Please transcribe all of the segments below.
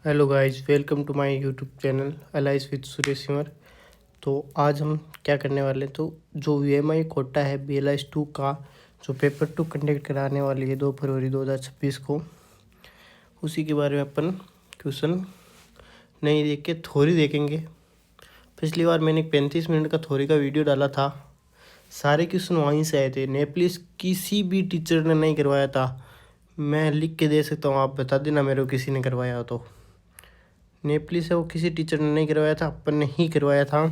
Hello guys, welcome to my YouTube channel अलाइज with Suresh Simar. तो आज हम क्या करने वाले हैं, तो जो VMI कोटा है BLS 2 का, जो पेपर 2 कंडक्ट कराने वाली है 2 फरवरी 2026 को, उसी के बारे में अपन क्वेश्चन नहीं देख के थ्योरी देखेंगे। पिछली बार मैंने 35 मिनट का थ्योरी का वीडियो डाला था, सारे क्वेश्चन वहीं से आए थे। नेपलिस किसी भी टीचर ने नहीं करवाया था, मैं लिख के दे सकता हूँ, आप बता देना मेरे को किसी ने करवाया हो तो। नेपली से वो किसी टीचर ने नहीं करवाया था, अपन ने ही करवाया था।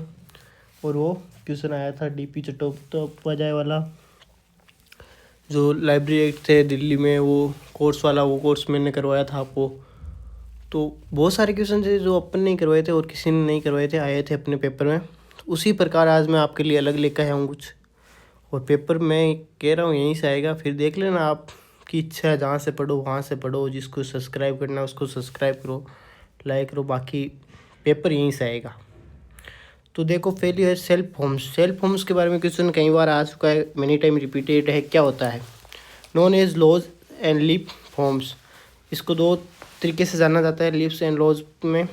और वो क्वेश्चन आया था DP चट्टोपाध्याय वाला, जो लाइब्रेरी एक्ट थे दिल्ली में, वो कोर्स वाला, वो कोर्स मैंने करवाया था आपको। तो बहुत सारे क्वेश्चन थे जो अपन ने करवाए थे और किसी ने नहीं करवाए थे, आए थे अपने पेपर में। तो उसी प्रकार आज मैं आपके लिए अलग लेकर आया हूँ कुछ, और पेपर मैं कह रहा हूँ यहीं से आएगा। फिर देख लेना, आपकी इच्छा है, जहाँ से पढ़ो वहाँ से पढ़ो, जिसको सब्सक्राइब करना है उसको सब्सक्राइब करो, लाइक करो, बाकी पेपर यहीं से आएगा। तो देखो, फेलियर सेल्फ होम्स के बारे में क्वेश्चन कई बार आ चुका है, मेनी टाइम रिपीटेड है। क्या होता है? Known as laws and leaf forms, इसको दो तरीके से जाना जाता है लीप्स एंड लॉज में।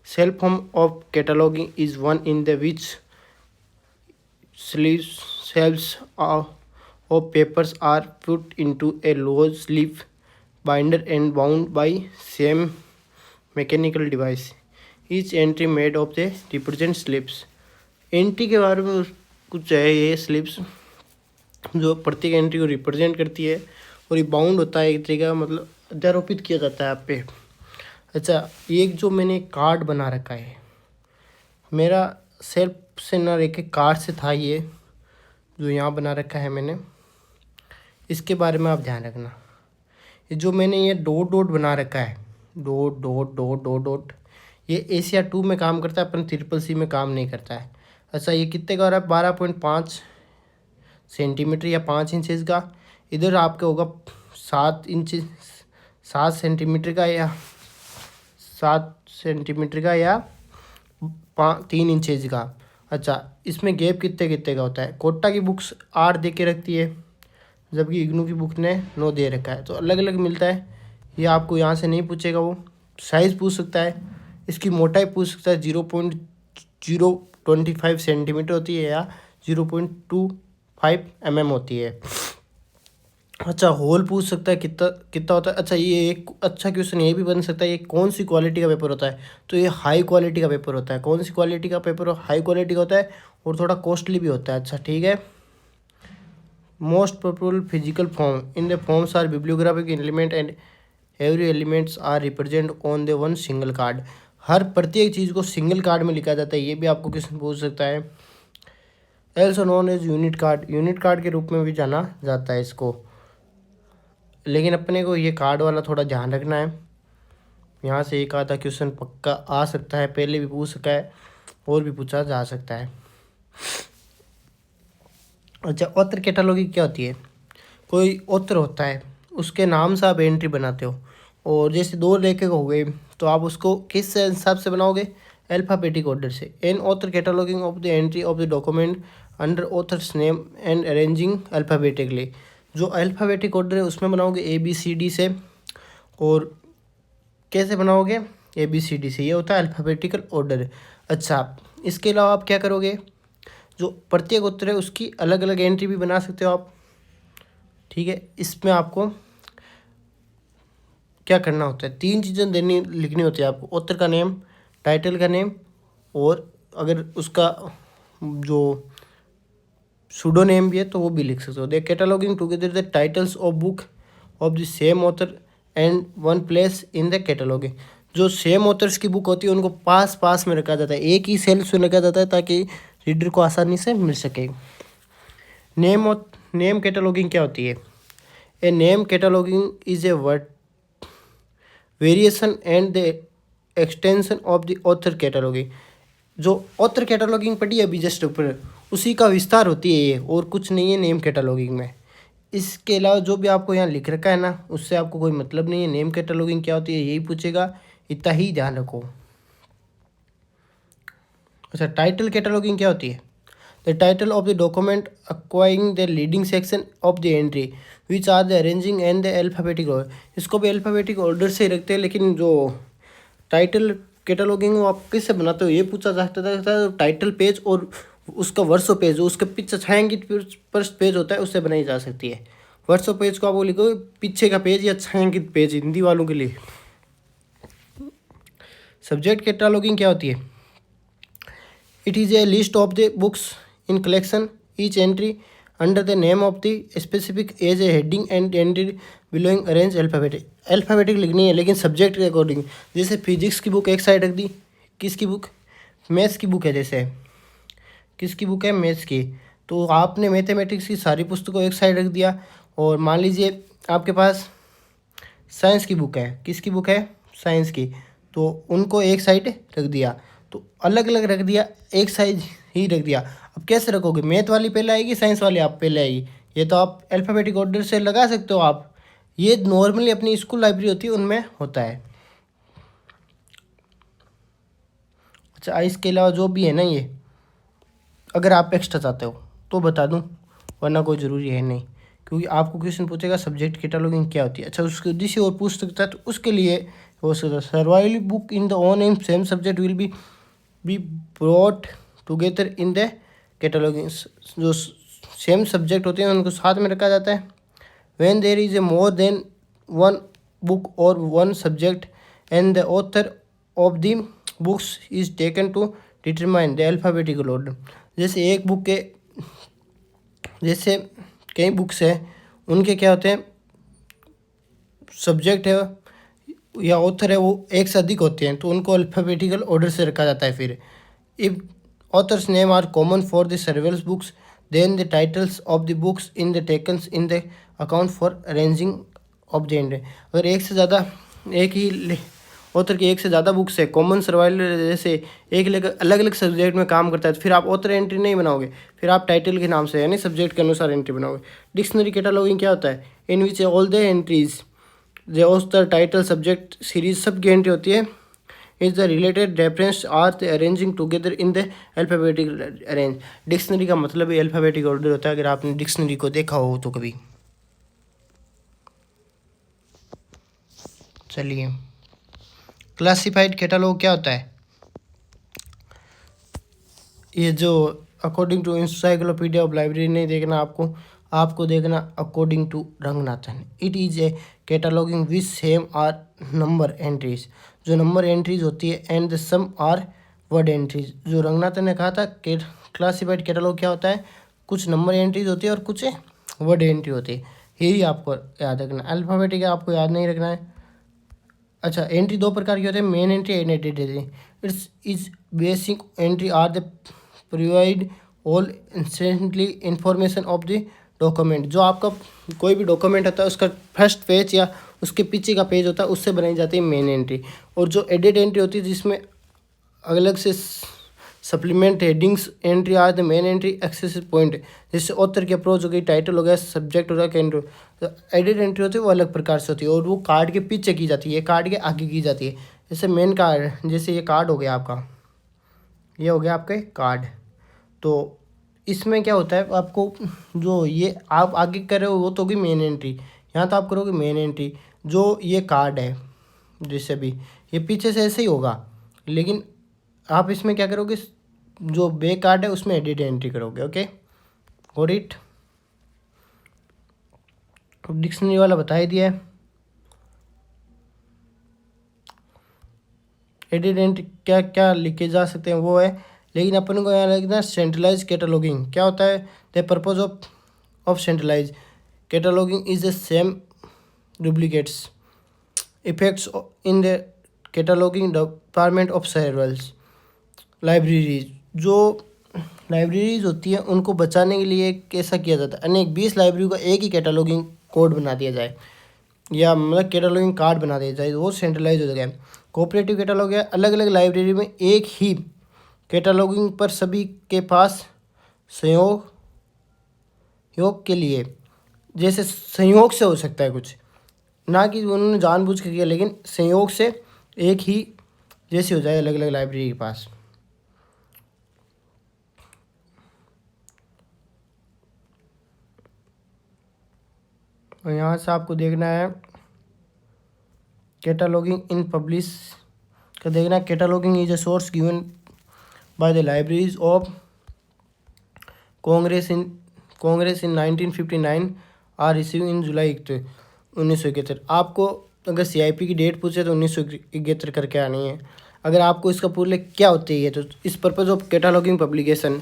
सेल्फ होम of cataloguing is one in the which shelves of papers are put into a loose leaf binder and bound by same mechanical device. Each entry made of the represent slips. Entry के बारे में कुछ है, ये slips जो प्रत्येक entry को represent करती है, और ये बाउंड होता है एक तरीके का, मतलब अध्यारोपित किया जाता है आप पे। अच्छा, एक जो मैंने कार्ड बना रखा है, मेरा सेल्फ से ना रह के कार्ड से था, ये जो यहाँ बना रखा है मैंने, इसके बारे में आप ध्यान रखना। ये जो मैंने ये डॉट डॉट बना रखा है, dot dot dot dot dot, ये ACR2 में काम करता है, अपन CCC में काम नहीं करता है। अच्छा, ये कितने का हो रहा है? 12.5 सेंटीमीटर या 5 इंचज़ का। इधर आपका होगा 7 सेंटीमीटर का, या 7 सेंटीमीटर का, या 3 इंचज़ का। अच्छा, इसमें गैप कितने कितने का होता है? कोटा की बुक्स 8 दे के रखती है, जबकि इग्नू की बुक ने 9 दे रखा है, तो अलग अलग मिलता है। ये आपको यहाँ से नहीं पूछेगा, वो साइज़ पूछ सकता है, इसकी मोटाई पूछ सकता है, 0.025 सेंटीमीटर होती है या 0.25 mm होती है। अच्छा, होल पूछ सकता है, कितना कितना होता है। अच्छा, ये एक अच्छा क्वेश्चन ये भी बन सकता है, ये कौन सी क्वालिटी का पेपर होता है? तो ये हाई क्वालिटी का पेपर होता है। कौन सी क्वालिटी का पेपर? हाई क्वालिटी का होता है, और थोड़ा कॉस्टली भी होता है। अच्छा, ठीक है। Most popular physical form in the forms are bibliographic element and every elements are represent on the one single card. हर प्रत्येक चीज़ को सिंगल कार्ड में लिखा जाता है, ये भी आपको क्वेश्चन पूछ सकता है। Also known as unit card, unit card के रूप में भी जाना जाता है इसको, लेकिन अपने को ये कार्ड वाला थोड़ा ध्यान रखना है। यहाँ से एक आधा क्वेश्चन पक्का आ सकता है, पहले भी पूछ सका है और भी पूछा जा सकता है। अच्छा, ऑथर कैटलॉगिंग क्या होती है? कोई ऑथर होता है, उसके नाम से आप एंट्री बनाते हो, और जैसे 2 लेखक हो गए, तो आप उसको किस हिसाब से बनाओगे? अल्फ़ाबेटिक ऑर्डर से। An author cataloguing of the entry of the document under author's name and arranging alphabetically. जो अल्फ़ाबेटिक ऑर्डर है उसमें बनाओगे ABCD से। और कैसे बनाओगे? ABCD से, ये होता है अल्फ़ाबेटिकल ऑर्डर। अच्छा, इसके अलावा आप क्या करोगे? जो प्रत्येक उत्तर है उसकी अलग अलग एंट्री भी बना सकते हो आप, ठीक है। इसमें आपको क्या करना होता है? 3 चीज़ें देनी लिखनी होती है आपको: ऑथर का नेम, टाइटल का नेम, और अगर उसका जो सूडो नेम भी है तो वो भी लिख सकते हो। They cataloguing together the titles of book of the same author and one place in the cataloguing. जो सेम ऑथर्स की बुक होती है उनको पास पास में रखा जाता है, एक ही सेल्फ में रखा जाता है, ताकि रीडर को आसानी से मिल सके। नेम कैटलॉगिंग क्या होती है? A name cataloguing is a word variation and the extension of the author cataloguing. जो ऑथर कैटलॉगिंग पढ़ी है अभी जस्ट ऊपर, उसी का विस्तार होती है ये, और कुछ नहीं है नेम कैटलॉगिंग में। इसके अलावा जो भी आपको यहाँ लिख रखा है ना, उससे आपको कोई मतलब नहीं है। नेम कैटलॉगिंग क्या होती है यही पूछेगा, इतना ही ध्यान रखो। अच्छा, टाइटल कैटलॉगिंग क्या होती है? The title of the document acquiring the leading section of the entry which are the arranging and the alphabetic order. इसको भी अल्फ़ाबेटिक ऑर्डर से ही रखते हैं, लेकिन जो टाइटल कैटलॉगिंग वो आप किससे बनाते हो ये पूछा जा सकता है। तो टाइटल पेज और उसका वर्सो पेज जो उसके पीछे छायांकित पृष्ठ पेज होता है उससे बनाई जा सकती है। वर्सो पेज को आप वो लिखो पीछे का पेज या छायांकित पेज हिंदी वालों के लिए। सब्जेक्ट कैटलॉगिंग क्या होती है? It is a list of the books in collection each entry under the name of the specific as a heading and entry bellowing arrange alphabetic लिखनी है लेकिन सब्जेक्ट के अकॉर्डिंग। जैसे फिजिक्स की बुक एक साइड रख दी, किसकी बुक? मैथ्स की बुक है, जैसे किसकी बुक है? मैथ्स की। तो आपने मैथमेटिक्स की सारी पुस्तकों एक साइड रख दिया। और मान लीजिए आपके पास साइंस की बुक है, किसकी बुक है? साइंस की। तो उनको एक साइड रख दिया, तो अलग अलग रख दिया, एक साइड ही रख दिया। अब कैसे रखोगे? मैथ वाली पहले आएगी, साइंस वाली आप पहले आएगी। ये तो आप अल्फ़ाबेटिक ऑर्डर से लगा सकते हो आप। ये नॉर्मली अपनी स्कूल लाइब्रेरी होती है उनमें होता है। अच्छा, इसके अलावा जो भी है ना, ये अगर आप एक्स्ट्रा चाहते हो तो बता दूं, वरना कोई ज़रूरी है नहीं, क्योंकि आपको क्वेश्चन पूछेगा सब्जेक्ट कैटलॉगिंग क्या होती है। अच्छा, उसके उद्देश्य और पूछ सकता है तो उसके लिए हो सकता survival book in the own and same subject will be brought together in the cataloguing. जो सेम सब्जेक्ट होते हैं उनको साथ में रखा जाता है। When there is a more than one book और one subject and the author of the books is taken to determine the alphabetical order. जैसे एक बुक के, जैसे कई बुक्स हैं उनके क्या होते हैं, सब्जेक्ट है या ऑथर है वो एक से अधिक होते हैं तो उनको अल्फ़ाबेटिकल ऑर्डर से रखा जाता है। फिर if authors name are common for the several books then the titles of the books in the takens in the account for arranging of the end. अगर एक से ज़्यादा, एक ही ऑथर की एक से ज़्यादा बुक्स है, कॉमन सर्वाइवल जैसे एक लेकर अलग अलग सब्जेक्ट में काम करता है, तो फिर आप ऑथर एंट्री नहीं बनाओगे, फिर आप टाइटल के नाम से यानी सब्जेक्ट के अनुसार एंट्री बनाओगे। डिक्शनरी कैटलॉगिंग क्या होता है? In which all the entries the author title subject series सब की एंट्री होती है। Is the related reference are the arranging together in the alphabetic arrange. Dictionary का मतलब ही अल्फ़ाबेटिक ऑर्डर होता है, अगर आपने डिक्शनरी को देखा हो तो कभी। चलिए, क्लासिफाइड कैटलॉग क्या होता है? ये जो according to encyclopedia of library नहीं देखना आपको देखना according to Ranganathan. It is a cataloguing which same are number entries, जो नंबर एंट्रीज होती है, and the some are word entries. जो रंगनाथन ने कहा था कि क्लासिफाइड कैटलॉग क्या होता है, कुछ नंबर एंट्रीज होती है और कुछ वर्ड एंट्री होती है। यही आपको याद रखना। अल्फ़ाबेटिक आपको याद नहीं रखना है। अच्छा, एंट्री दो प्रकार की होते हैं, main entry and added entry. It's is basic entry are the provide all instantly information of the document. जो आपका कोई भी डॉक्यूमेंट होता है उसका फर्स्ट पेज या उसके पीछे का पेज होता है उससे बनाई जाती है मेन एंट्री। और जो एडिट एंट्री होती है जिसमें अलग से supplement headings entry are the main entry access point. जैसे ऑथर की अप्रोच हो गई, टाइटल हो गया, सब्जेक्ट हो गया, कैंट्रो। तो एडिट एंट्री होती है वो अलग प्रकार से होती है और वो कार्ड के पीछे की जाती है, कार्ड के आगे की जाती है। जैसे मेन कार्ड, जैसे ये कार्ड हो गया आपका, ये हो गया आपके कार्ड। तो इसमें क्या होता है, आपको जो ये आप आगे कर रहे हो वो तो होगी मेन एंट्री। यहाँ तो आप करोगे मेन एंट्री। जो ये कार्ड है जैसे भी, ये पीछे से ऐसे ही होगा, लेकिन आप इसमें क्या करोगे, जो बैक कार्ड है उसमें एडिट एंट्री करोगे। Okay, got it. डिक्शनरी वाला बता ही दिया है। एडिट एंट्री क्या क्या लिखे जा सकते हैं वो है, लेकिन अपन को यहाँ लिखना सेंट्रलाइज कैटलॉगिंग क्या होता है। The purpose of centralise cataloguing is the same duplicates effects in the cataloguing department of severals libraries. जो लाइब्रेरीज होती हैं उनको बचाने के लिए कैसा किया जाता है, अनेक 20 लाइब्रेरी का एक ही कैटलॉगिंग कोड बना दिया जाए, या मतलब कैटलॉगिंग कार्ड बना दिया जाए, वो सेंट्रलाइज हो गया। कोऑपरेटिव कैटलॉग है, अलग अलग लाइब्रेरी में एक ही कैटलॉगिंग पर सभी के पास संयोग योग के लिए, जैसे संयोग से हो सकता है कुछ, ना कि उन्होंने जानबूझ के किया, लेकिन संयोग से एक ही जैसे हो जाए अलग अलग लाइब्रेरी के पास। और यहाँ से आपको देखना है कैटलॉगिंग इन पब्लिश का देखना, cataloguing is a source given by the libraries of Congress in 1959 are receive in July 1971। आपको अगर CIP की डेट पूछे तो 1971 करके आनी है। अगर आपको इसका पूछ ले क्या होती है तो इस purpose of cataloguing publication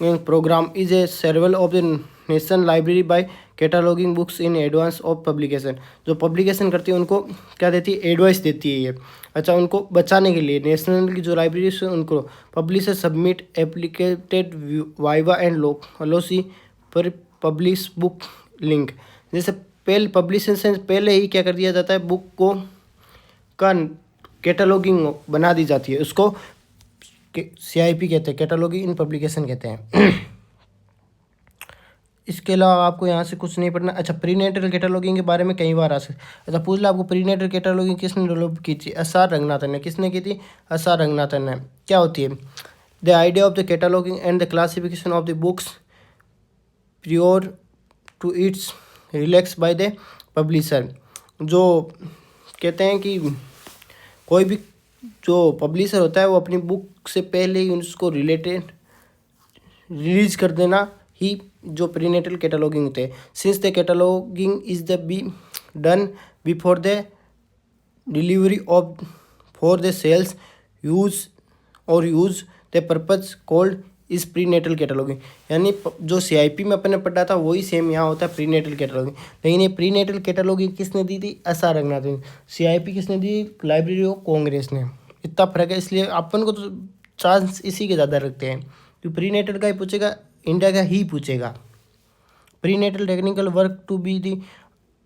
programme is a service of the national library by cataloguing books in advance of publication. जो पब्लिकेशन करती है उनको क्या देती है, एडवाइस देती है ये। अच्छा, उनको बचाने के लिए नेशनल की जो लाइब्रेरी है उनको पब्लिशर सबमिट एप्लीकेटेड वाइवा एंड लॉसी पर पब्लिश बुक लिंक। जैसे पहले पब्लिशर से पहले ही क्या कर दिया जाता है, बुक को का कैटलॉगिंग बना दी जाती है, उसको CIP कहते हैं, कैटलॉगिंग इन पब्लिकेशन कहते हैं। इसके अलावा आपको यहाँ से कुछ नहीं पढ़ना। अच्छा, प्रीनेटल कैटलॉगिंग के बारे में कई बार आ सकता। अच्छा, पूछ लो आपको प्रीनेटल कैटलॉगिंग किसने डेवलप की थी? SR रंगनाथन ने। किसने की थी? SR रंगनाथन ने। क्या होती है? The idea of the cataloguing and the classification of the books prior to its release by the publisher. जो कहते हैं कि कोई भी जो पब्लिशर होता है वो अपनी बुक से पहले ही उसको रिलेटेड रिलीज कर देना ही जो प्रीनेटल कैटलॉगिंग होते हैं। Since the cataloguing is the be done before the delivery of for the sales use the purpose called is prenatal cataloguing. यानी जो CIP में अपने पढ़ा था वही सेम यहाँ होता है प्रीनेटल कैटलॉगिंग। लेकिन ये प्रीनेटल कैटलॉगिंग किसने दी थी? SR रंगनाथन। CIP किसने दी? लाइब्रेरी ऑफ कांग्रेस ने। इतना फर्क है, इसलिए अपन को तो चांस इसी के ज़्यादा रखते हैं कि प्रीनेटल का ही पूछेगा, इंडिया का ही पूछेगा। Prenatal technical work to be the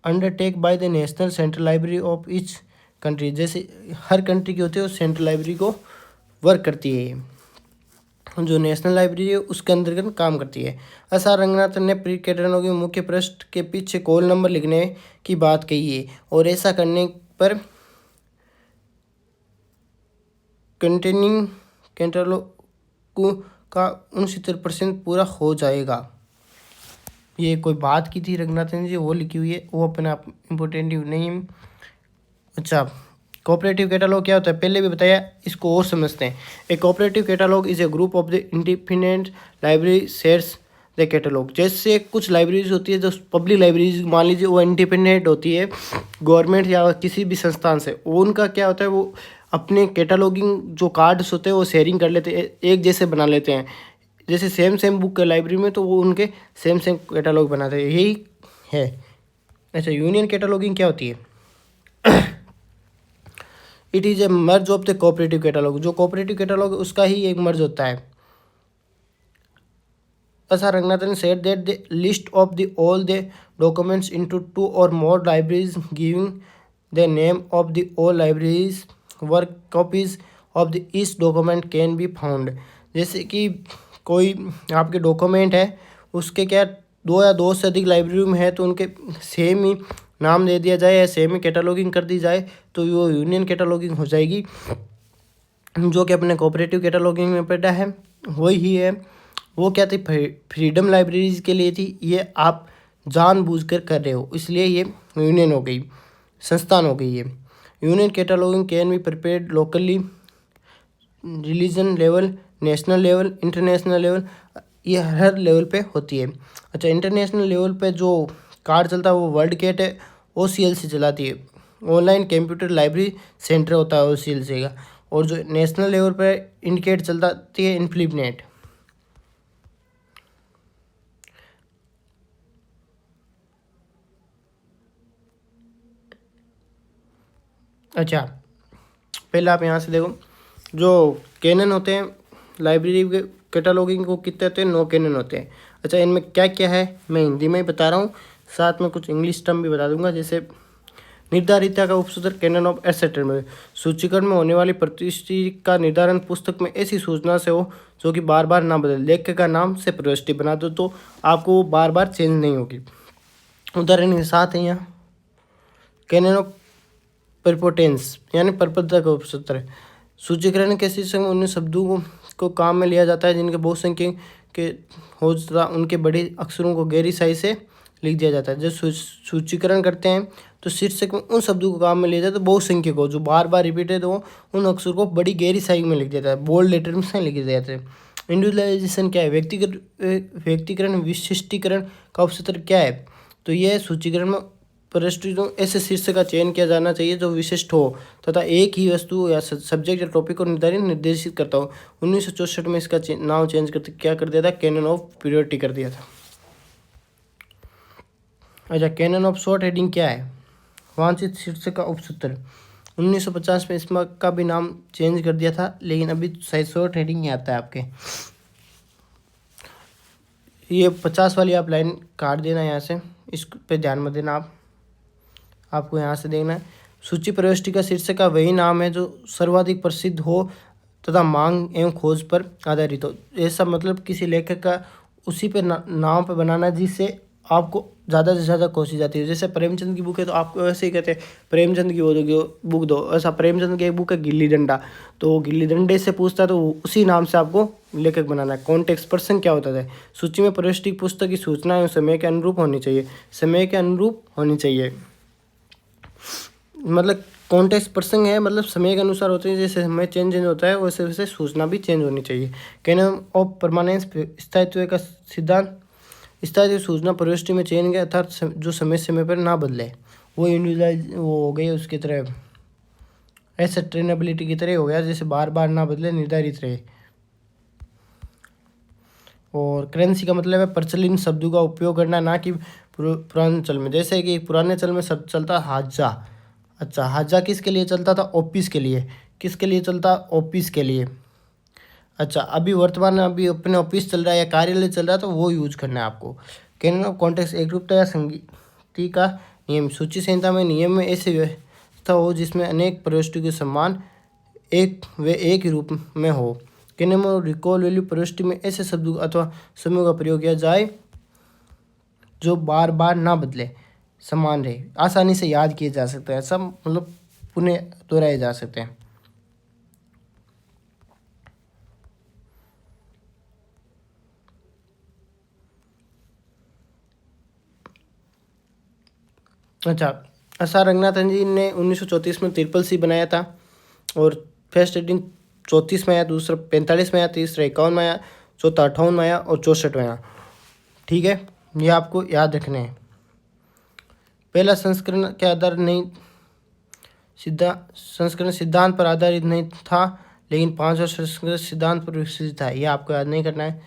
undertake by the national central library of each country. जैसे हर कंट्री की होती है वो सेंट्रल लाइब्रेरी को वर्क करती है, ये जो नेशनल लाइब्रेरी है उसके अंतर्गत काम करती है। SR रंगनाथन ने प्री कैटलॉगिंग मुख्य पृष्ठ के पीछे कॉल नंबर लिखने की बात कही है, और ऐसा करने पर कंटेनिंग कैटलॉग का 69% पूरा हो जाएगा। ये कोई बात की थी रंगनाथन जी, वो लिखी हुई है, वो अपने आप इम्पोर्टेंट नहीं है। अच्छा, कोऑपरेटिव कैटलॉग क्या होता है? पहले भी बताया, इसको और समझते हैं। ए cooperative catalogue is a group of the independent library shares the catalogue. जैसे कुछ लाइब्रेरीज होती है जो पब्लिक लाइब्रेरीज, मान लीजिए वो इंडिपेंडेंट होती है गवर्नमेंट या किसी भी संस्थान से, वो उनका क्या होता है, वो अपने कैटलॉगिंग जो कार्ड्स होते हैं वो शेयरिंग कर लेते हैं, एक जैसे बना लेते हैं। जैसे सेम बुक है लाइब्रेरी में तो वो उनके सेम कैटलॉग बनाते हैं, यही है। अच्छा, यूनियन कैटलॉगिंग क्या होती है? It is A merge of the cooperative catalogue. जो कोऑपरेटिव कैटलॉग उसका ही एक मर्ज होता है। SR Ranganathan said that the list of the all the documents into 2 or more libraries giving the name of the all libraries work copies of the each document can be found। जैसे कि कोई आपके document है, उसके क्या 2 या 2 से अधिक लाइब्रेरी में है तो उनके सेम ही नाम दे दिया जाए या सेम ही कैटलॉगिंग कर दी जाए तो वो यूनियन कैटलॉगिंग हो जाएगी। जो कि अपने कोऑपरेटिव कैटलॉगिंग में पढ़ा है वही है। वो क्या थी? फ्रीडम लाइब्रेरीज के लिए थी, ये आप जानबूझकर कर रहे हो, इसलिए ये यूनियन हो गई, संस्थान हो गई है। Union cataloguing can be prepared locally, religion level, national level, international level, ये हर लेवल पे होती है। अच्छा, इंटरनेशनल लेवल पे जो कार्ड चलता है वो वर्ल्ड कैट है, OCL से चलाती है, ऑनलाइन कंप्यूटर लाइब्रेरी सेंटर होता है OCL से का। और जो नेशनल लेवल पे इंडिकेट चलती है इनफ्लिपनेट। अच्छा, पहले आप यहाँ से देखो, जो कैनन होते हैं लाइब्रेरी के कैटलॉगिंग को कितने होते हैं? 9 कैनन होते हैं। अच्छा, इनमें क्या क्या है मैं हिंदी में ही बता रहा हूँ, साथ में कुछ इंग्लिश टर्म भी बता दूंगा। जैसे निर्धारिता का उपसूत्र कैनन ऑफ एसेटमेंट, सूचीकरण में होने वाली प्रविष्टि का निर्धारण पुस्तक में ऐसी सूचना से हो जो कि बार बार ना बदले। लेखक का नाम से प्रविष्टि बना दो तो आपको वो बार बार चेंज नहीं होगी। उदाहरण के साथ है यहाँ कैनन ऑफ परपोटेंस यानी परपदा का उपसूत्र है। सूचीकरण के शीर्षक में उन शब्दों को काम में लिया जाता है जिनके बहुसंख्यक के हो तथा उनके बड़े अक्षरों को गहरी स्याही से लिख दिया जाता है। जब सूचीकरण करते हैं तो शीर्षक में उन शब्दों को काम में लिया जाता है बहुसंख्यक हो, जो बार बार रिपीटेड हो, उन अक्षर को बड़ी गहरी स्याही में लिख दिया जाता है, बोल्ड लेटर में लिख दिया जाता है। इंडिविजुअलाइजेशन क्या है? व्यक्तिकरण विशिष्टीकरण का उपसत्र क्या है? तो यह सूचीकरण में परिस्थितियों ऐसे शीर्षक का चयन किया जाना चाहिए जो विशिष्ट हो तथा एक ही वस्तु या सब्जेक्ट या टॉपिक को निर्देशित करता हो। 1964 में इसका नाम चेंज करके क्या कर दिया था? कैनन ऑफ प्रियोरिटी कर दिया था। अच्छा, कैनन ऑफ शॉर्ट हेडिंग क्या है? वांछित शीर्षक का उपसूत्र। 1950 में इसका का भी नाम चेंज कर दिया था, लेकिन अभी शायद शॉर्ट हेडिंग ही आता है आपके। ये 50 वाली आप लाइन काट देना यहाँ से, इस पे ध्यान मत देना आपको यहाँ से देखना है। सूची प्रविष्टि का शीर्षक का वही नाम है जो सर्वाधिक प्रसिद्ध हो तथा मांग एवं खोज पर आधारित हो। ऐसा मतलब किसी लेखक का उसी पे नाम पे बनाना जिससे आपको ज़्यादा से ज़्यादा कोशिश जाती है। जैसे प्रेमचंद की बुक है तो आपको ऐसे ही कहते हैं प्रेमचंद की बुक दो। ऐसा प्रेमचंद की एक बुक है गिल्ली डंडा, तो गिल्ली डंडे से पूछता है तो उसी नाम से आपको लेखक बनाना है। कॉन्टेक्स्ट पर्सन क्या होता है? सूची में प्रविष्टि पुस्तक की सूचनाएं समय के अनुरूप होनी चाहिए, समय के अनुरूप होनी चाहिए। मतलब कॉन्टेक्स्ट पर्सन है, मतलब समय के अनुसार होते हैं, जैसे समय चेंज होता है वैसे वैसे सूचना भी चेंज होनी चाहिए। कैनन ऑफ परमानेंस स्थायित्व का सिद्धांत। स्थायित्व सूचना प्रविष्टि में चयन गया अर्थात जो समय समय पर ना बदले, वो इंडिविजुअलाइज वो हो गई उसकी तरह, ऐसे ट्रेनेबिलिटी की तरह हो गया, जैसे बार बार ना बदले, निर्धारित रहे। और करेंसी का मतलब है प्रचलित शब्दों का उपयोग करना, ना कि पुराने चल में। जैसे कि पुराने चल में शब्द चलता हाजा। अच्छा, हाजा किसके लिए चलता था? ऑफिस के लिए। किसके लिए चलता? ऑफिस के लिए। अच्छा, अभी वर्तमान में अभी अपने ऑफिस चल रहा है या कार्यालय चल रहा है तो वो यूज करना है आपको। कैनन ऑफ कॉन्टेक्स्ट एकरूपता या संगति का नियम। सूची संहिता में नियम में ऐसी व्यवस्था हो जिसमें अनेक प्रविष्टियों के समान एक ही रूप में हो। कैनन ऑफ रिकॉल वैल्यू प्रविष्टि में ऐसे शब्दों अथवा समूह का प्रयोग किया जाए जो बार बार ना बदले, समान रहे, आसानी से याद किए जा सकते हैं, सब मतलब पुनः दोहराए जा सकते हैं। अच्छा, एस.आर. रंगनाथन जी ने 1934 में ट्रिपल-सी बनाया था और फर्स्ट एडिशन 34 में आया, दूसरा 45 में आया, तीसरा 51 में आया, चौथा 58 में आया और 64 में आया। ठीक है, ये आपको याद रखने हैं। पहला संस्करण के आधार नहीं संस्करण सिद्धांत पर आधारित नहीं था, लेकिन 5वां संस्करण सिद्धांत पर विकसित था। ये आपको याद नहीं करना है।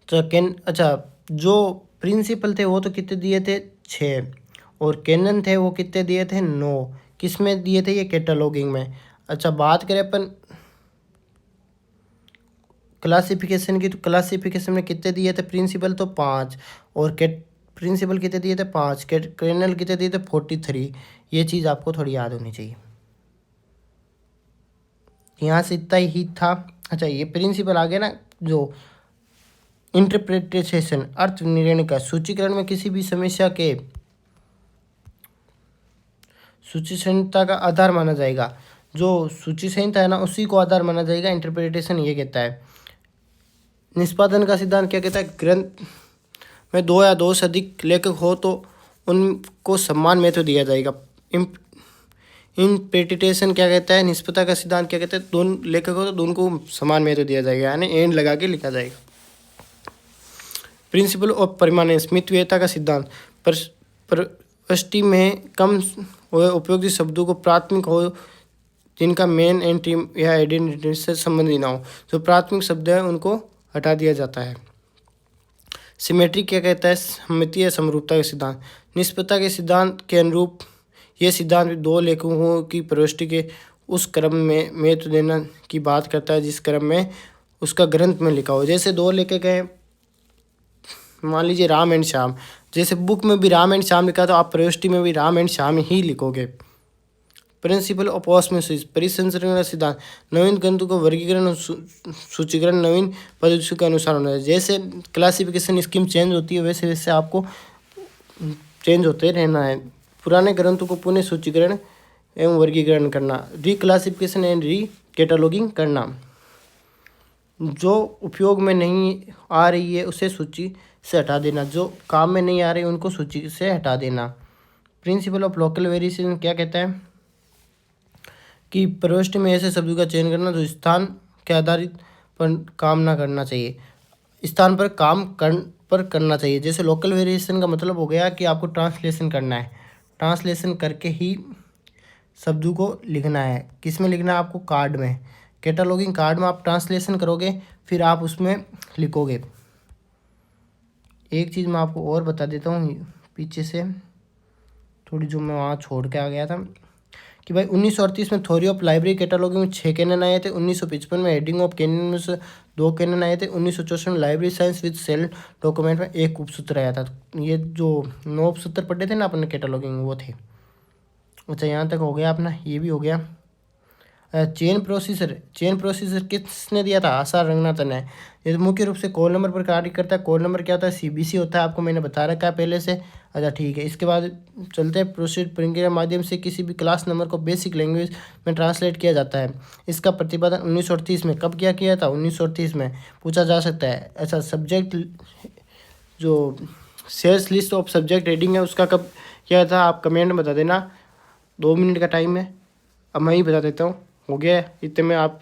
तो अच्छा, जो प्रिंसिपल थे वो तो कितने दिए थे? 6, और कैनन थे वो कितने दिए थे? 9। किस में दिए थे? ये कैटलॉगिंग में। अच्छा, बात करें अपन क्लासिफिकेशन की, तो क्लासिफिकेशन में कितने दिए थे प्रिंसिपल? तो 5, और प्रिंसिपल कितने दिए थे? 5। कैनल कितने दिए थे? 43। ये चीज़ आपको थोड़ी याद होनी चाहिए। यहाँ से इतना ही था। अच्छा, ये प्रिंसिपल आ गया ना, जो इंटरप्रिटेशन अर्थ निर्णय का। सूचीकरण में किसी भी समस्या के सूची संहिता का आधार माना जाएगा। जो सूची संहिता है ना, उसी को आधार माना जाएगा। इंटरप्रिटेशन ये कहता है। निष्पादन का सिद्धांत क्या कहता है? ग्रंथ में 2 या 2 से अधिक लेखक हो तो उनको समान महत्व दिया जाएगा। इंटरप्रिटेशन क्या कहता है? निष्पत्ता का सिद्धांत क्या कहता है? दोनों लेखक हो तो दोनों को समान महत्व दिया जाएगा, यानी एंड लगा के लिखा जाएगा। प्रिंसिपल ऑफ परमानेंस मितव्ययता का सिद्धांत। प्रविष्टि में कम हुए उपयोगी शब्दों को प्राथमिक हो जिनका मेन एंट्री या आइडेंटिटी से संबंधित ना हो। जो प्राथमिक शब्द है उनको हटा दिया जाता है। सिमेट्री क्या कहता है? सममितीय समरूपता का सिद्धांत। निष्पत्ता के सिद्धांत के अनुरूप यह सिद्धांत 2 लेखकों की प्रविष्टि के उस क्रम में महत्व देना की बात करता है जिस क्रम में उसका ग्रंथ में लिखा हो। जैसे 2 लेखक हैं, मान लीजिए राम एंड श्याम, जैसे बुक में भी राम एंड श्याम लिखा तो आप प्रविष्टि में भी राम एंड श्याम ही लिखोगे। प्रिंसिपल ऑफ ऑस्मोसिस परिसंचरण का सिद्धांत। नवीन ग्रंथों को वर्गीकरण और सूचीकरण नवीन पद्धति के अनुसार होना है। जैसे क्लासिफिकेशन स्कीम चेंज होती है वैसे वैसे आपको चेंज होते रहना है। पुराने ग्रंथों को पुनः सूचीकरण एवं वर्गीकरण करना, री क्लासिफिकेशन एंड री कैटलॉगिंग करना। जो उपयोग में नहीं आ रही है उसे सूची से हटा देना, जो काम में नहीं आ रही उनको सूची से हटा देना। प्रिंसिपल ऑफ लोकल वेरिएशन क्या कहता है कि प्रविष्टि में ऐसे शब्दों का चयन करना जो स्थान के आधारित पर काम ना करना चाहिए, स्थान पर पर करना चाहिए। जैसे लोकल वेरिएशन का मतलब हो गया कि आपको ट्रांसलेशन करना है, ट्रांसलेशन करके ही शब्दों को लिखना है। किस में लिखना है आपको? कार्ड में, कैटलॉगिंग कार्ड में आप ट्रांसलेशन करोगे, फिर आप उसमें लिखोगे। एक चीज़ मैं आपको और बता देता हूँ पीछे से थोड़ी, जो मैं वहाँ छोड़ के आ गया था कि भाई 1938 में थ्योरी ऑफ लाइब्रेरी कैटलॉगिंग में 6 कैनन आए थे। 1955 में हेडिंग ऑफ कैनन में से 2 कैनन आए थे। 1964 में library science with cell document में 1 उपसूत्र आया था। ये जो 9 उपसूत्र पढ़े थे ना अपने कैटलॉगिंग, वो थे। अच्छा, यहाँ तक हो गया अपना, ये भी हो गया। चेन प्रोसीजर किसने दिया था? आसार रंगनाथन है। ये मुख्य रूप से कॉल नंबर पर कार्य करता है। कॉल नंबर क्या होता है? सीबीसी होता है, आपको मैंने बता रखा है पहले से। अच्छा ठीक है, इसके बाद चलते हैं प्रोसीड प्रक्रिया के माध्यम से किसी भी क्लास नंबर को बेसिक लैंग्वेज में ट्रांसलेट किया जाता है। इसका प्रतिपादन 1938 में कब किया था? 1938 में पूछा जा सकता है। अच्छा, सब्जेक्ट जो sales list of subject heading है उसका कब किया था? आप कमेंट में बता देना। 2 मिनट का टाइम है, अब मैं ही बता देता हूँ। हो गया इतने में, आप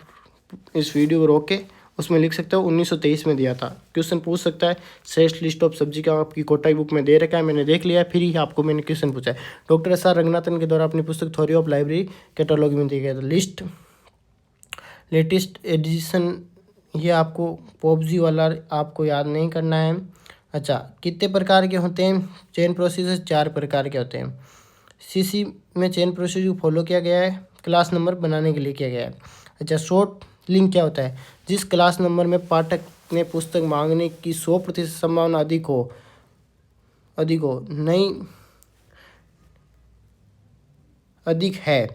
इस वीडियो को रोक के उसमें लिख सकते हो 1923 में दिया था। क्वेश्चन पूछ सकता है। श्रेष्ठ लिस्ट ऑफ सब्जी का आपकी कोटाई बुक में दे रखा है, मैंने देख लिया है, फिर ही आपको मैंने क्वेश्चन पूछा है। डॉक्टर एस आर रंगनाथन के द्वारा अपनी पुस्तक थ्योरी ऑफ लाइब्रेरी कैटलॉग में दिया गया था। लिस्ट लेटेस्ट एडिशन, ये आपको पॉपजी वाला आपको याद नहीं करना है। अच्छा, कितने प्रकार के होते हैं चेन प्रोसीजर? 4 प्रकार के होते हैं। सीसी में चेन प्रोसीजर को फॉलो किया गया है, क्लास नंबर बनाने के लिए किया गया है। अच्छा, शॉर्ट लिंक क्या होता है? जिस क्लास नंबर में पाठक ने पुस्तक मांगने की 100% संभावना अधिक हो अधिक है,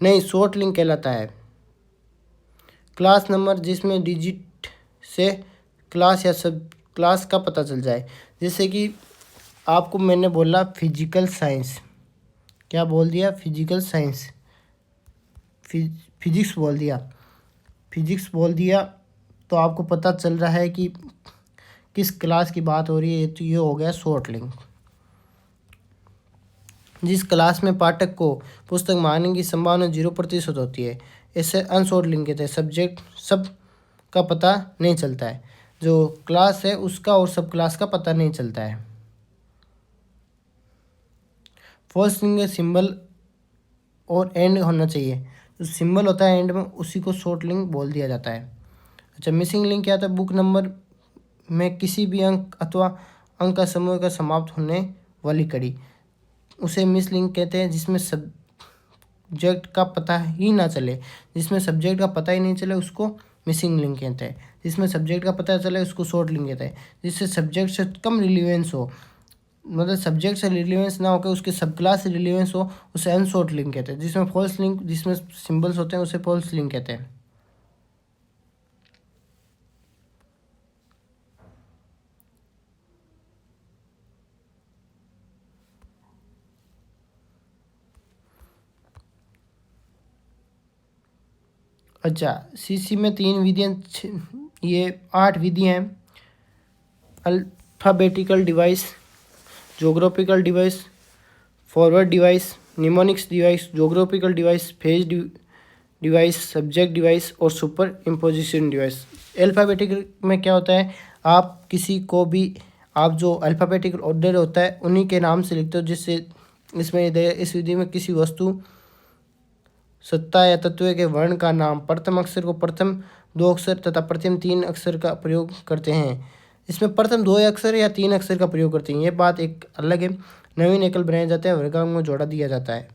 नहीं शॉर्ट लिंक कहलाता है। क्लास नंबर जिसमें डिजिट से क्लास या सब क्लास का पता चल जाए। जैसे कि आपको मैंने बोला फिजिकल साइंस, क्या बोल दिया? फिजिकल साइंस, फिजिक्स बोल दिया, तो आपको पता चल रहा है कि किस क्लास की बात हो रही है। तो ये हो गया शॉर्ट लिंक। जिस क्लास में पाठक को पुस्तक मांगने की संभावना 0% होती है, इसे अनशॉर्ट लिंक कहते हैं। सब्जेक्ट सब का पता नहीं चलता है, जो क्लास है उसका और सब क्लास का पता नहीं चलता है। फॉल्स लिंक सिंबल और एंड होना चाहिए, जो सिंबल होता है एंड में उसी को शॉर्ट लिंक बोल दिया जाता है। अच्छा, मिसिंग लिंक क्या होता है? बुक नंबर में किसी भी अंक अथवा अंक का समूह का समाप्त होने वाली कड़ी, उसे मिस लिंक कहते हैं। जिसमें सब्जेक्ट का पता ही ना चले, जिसमें सब्जेक्ट का पता ही नहीं चले उसको मिसिंग लिंक कहते हैं। जिसमें सब्जेक्ट का पता चले उसको शॉर्ट लिंक कहते हैं। जिससे सब्जेक्ट से कम रिलीवेंस हो, मतलब सब्जेक्ट से रिलीवेंस ना होकर उसके सब क्लास से रिलीवेंस हो, उसे अनशॉर्ट लिंक कहते हैं। जिसमें फॉल्स लिंक, जिसमें सिंबल्स होते हैं उसे फॉल्स लिंक कहते हैं। अच्छा, सीसी में 3 विधियाँ, ये 8 विधियाँ हैं। Alphabetical device, geographical device, forward device, mnemonics device, geographical device, phase device, subject device और सुपर इम्पोजिशन डिवाइस। अल्फ़ाबेटिकल में क्या होता है? आप किसी को भी, आप जो अल्फ़ाबेटिकल ऑर्डर होता है उन्हीं के नाम से लिखते हो। जिससे इस विधि में किसी वस्तु, सत्ता या तत्व के वर्ण का नाम प्रथम अक्षर को प्रथम 2 अक्षर तथा प्रथम 3 अक्षर का प्रयोग करते हैं। इसमें प्रथम 2 अक्षर या 3 अक्षर का प्रयोग करते हैं, ये बात एक अलग है। नवीन एकल बनाया जाता है, वर्गांक में जोड़ा दिया जाता है।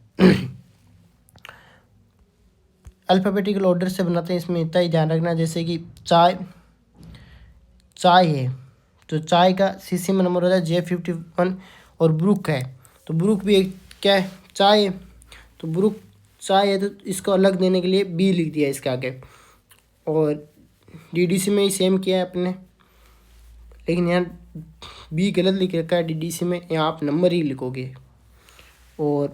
अल्फ़ाबेटिकल ऑर्डर से बनाते हैं, इसमें इतना ही ध्यान रखना। जैसे कि चाय है, तो चाय का सीसी में नंबर होता है J51। और ब्रुक है, तो ब्रुक भी एक क्या है? चाय है, तो ब्रुक चाय है, तो इसको अलग देने के लिए बी लिख दिया इसके आगे। और डीडीसी में ही सेम किया है अपने, लेकिन यहाँ बी गलत लिख रखा है डीडीसी में, यहाँ आप नंबर ही लिखोगे। और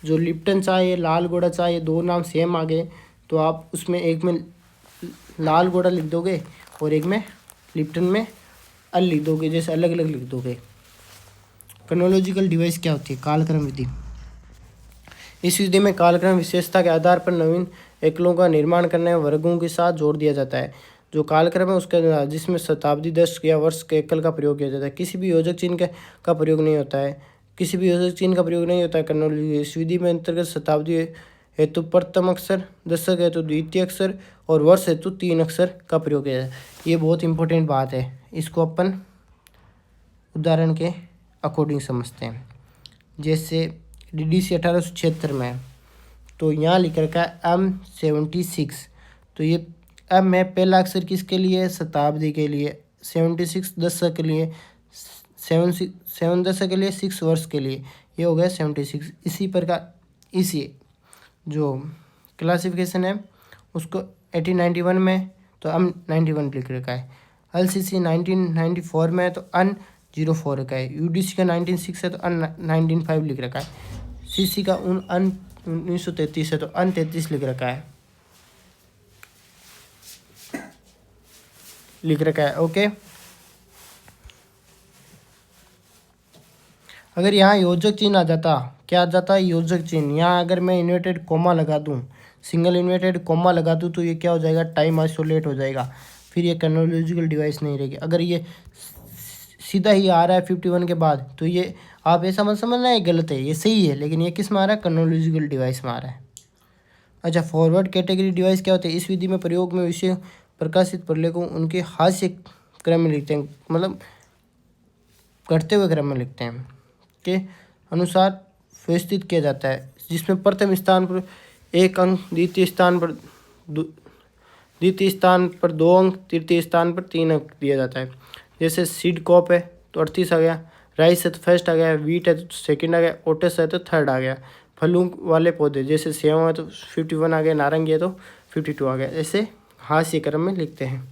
जो लिप्टन चाय है, लाल घोड़ा चाय है, 2 नाम सेम आ गए, तो आप उसमें एक में लाल घोड़ा लिख दोगे और एक में लिप्टन में अल लिख दोगे, जैसे अलग अलग लिख दोगे। क्रोनोलॉजिकल डिवाइस क्या होती है? कालक्रम विधि। इस विधि में कालक्रम विशेषता के आधार पर नवीन एकलों का निर्माण करने में वर्गों के साथ जोड़ दिया जाता है। जो कालक्रम है उसके अनुसार जिसमें शताब्दी, दशक या वर्ष के एकल का प्रयोग किया जाता है। किसी भी योजक चिन्ह का प्रयोग नहीं होता है। किसी भी योजक चिन्ह का प्रयोग नहीं होता है क्रोनोलॉजी। इस विधि में अंतर्गत शताब्दी हेतु प्रथम अक्षर, दशक हेतु द्वितीय अक्षर और वर्ष हेतु 3 अक्षर का प्रयोग किया जाता है। ये बहुत इंपॉर्टेंट बात है, इसको अपन उदाहरण के अकॉर्डिंग समझते हैं। जैसे DDC 1876 में है, तो यहाँ लिख रखा है M76। तो ये M में पहला अक्षर किसके लिए? शताब्दी के लिए। 76 दशक के लिए, 7 दशक के लिए, 6 वर्ष के लिए, ये हो गया 76। इसी प्रकार इसी जो क्लासिफिकेशन है उसको 1891 में तो M91 लिख रखा है। LCC 1994 में है तो N04 रखा है। UDC का 1906 है तो N195 लिख रखा है। CC का 1933 है तो N33 लिख रखा है, लिख रखा है। ओके, अगर यहाँ योजक चिन्ह आ जाता, क्या आ जाता है? योजक चिन्ह। यहाँ अगर मैं इन्वर्टेड कोमा लगा दूँ, सिंगल इन्वर्टेड कोमा लगा दूँ, तो ये क्या हो जाएगा? टाइम आइसोलेट हो जाएगा, फिर ये क्रोनोलॉजिकल डिवाइस नहीं रहेगी। अगर ये सीधा ही आ रहा है 51 के बाद, तो ये आप ऐसा मत समझना है गलत है, ये सही है, लेकिन ये किस में आ रहा है? क्रोनोलॉजिकल डिवाइस में आ रहा है। अच्छा, फॉरवर्ड कैटेगरी डिवाइस क्या होते हैं? इस विधि में प्रयोग में विषय प्रकाशित प्रलेखों उनके हास्य क्रम में लिखते हैं, मतलब घटते हुए क्रम में लिखते हैं के अनुसार व्यवस्थित किया जाता है, जिसमें प्रथम स्थान पर 1 अंक, द्वितीय स्थान पर 2 अंक, तृतीय स्थान पर 3 अंक दिया जाता है। जैसे सीड कॉप है तो 38 आ गया, राइस है तो फर्स्ट आ गया, वीट है तो सेकंड आ गया, ओट्स है तो थर्ड आ गया। फलों वाले पौधे जैसे सेव है तो 51 आ गया, नारंगी है तो 52 आ गया। ऐसे हास्य क्रम में लिखते हैं।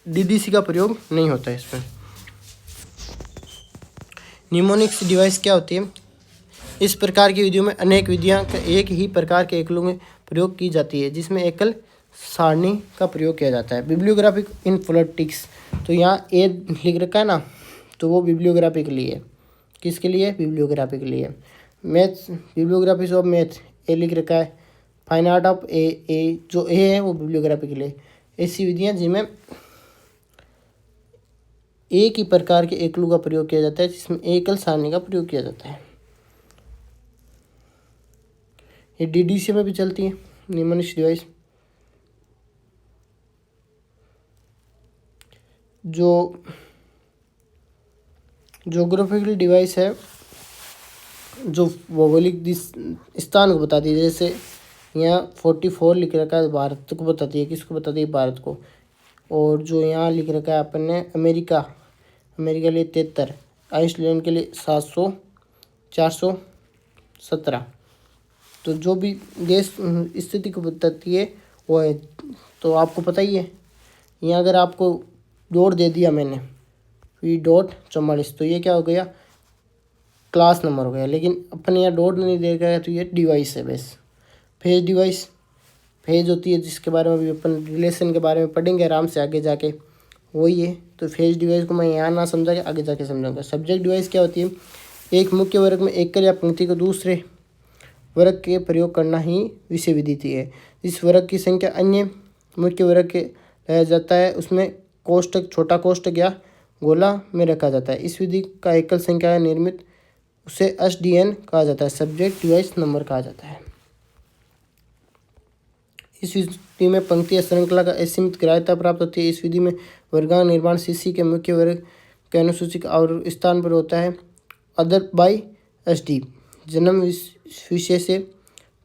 DDC का प्रयोग नहीं होता है इसमें। निमोनिक्स डिवाइस क्या होती है? इस प्रकार की विधियों में अनेक विधियां एक ही प्रकार के एकलों में प्रयोग की जाती है, जिसमें एकल सारणी का प्रयोग किया जाता है। बिब्लियोग्राफिक इन फोनेटिक्स, तो यहाँ ए लिख रखा है ना, तो वो बिब्लियोग्राफी के लिए। किसके लिए? बिब्लियोग्राफी के लिए। मैथ्स, बिब्लियोग्राफीज ऑफ मैथ, ए लिख रखा है। फाइन आर्ट ऑफ ए, जो ए है वो बिब्लियोग्राफी के लिए। ऐसी विधियाँ जिनमें एक ही प्रकार के एकलों का प्रयोग किया जाता है, जिसमें एकल सारणी का प्रयोग किया जाता है। ये DDC में भी चलती है निम्नलिखित डिवाइस। जो जोग्राफिकल डिवाइस है, जो भौगोलिक स्थान को बताती है, जैसे यहाँ 44 लिख रखा है, भारत को बताती है। किसको बताती है? भारत को। और जो यहाँ लिख रखा है अपन ने अमेरिका के लिए 73, आइसलैंड के लिए 700, 417। तो जो भी देश स्थिति को बताती है वो है। तो आपको पता ही है, यहाँ अगर आपको डॉट दे दिया मैंने V.44, तो ये क्या हो गया? क्लास नंबर हो गया। लेकिन अपन यहाँ डॉट नहीं दे गया, तो ये डिवाइस है बस। फेज डिवाइस, फेज होती है जिसके बारे में भी अपन रिलेशन के बारे में पढ़ेंगे आराम से आगे जाके, वही है। तो फेज डिवाइस को मैं यहाँ ना समझा के आगे जाके समझाऊंगा। सब्जेक्ट डिवाइस क्या होती है? एक मुख्य वर्ग में एकल या पंक्ति को दूसरे वर्ग के प्रयोग करना ही विषय विधि है। इस वर्ग की संख्या अन्य मुख्य वर्ग के लाया जाता है, उसमें कोष्टक, छोटा कोष्टक या गोला में रखा जाता है। इस विधि का एकल संख्या निर्मित उसे SDN कहा जाता है, सब्जेक्ट डिवाइस नंबर कहा जाता है। इस विधि में पंक्ति या श्रृंखला का असीमित ग्राह्यता प्राप्त होती है। इस विधि में वर्गांक निर्माण CC के मुख्य वर्ग के अनुसूचित और स्थान पर होता है। अदर बाय SD, जन्म विषय से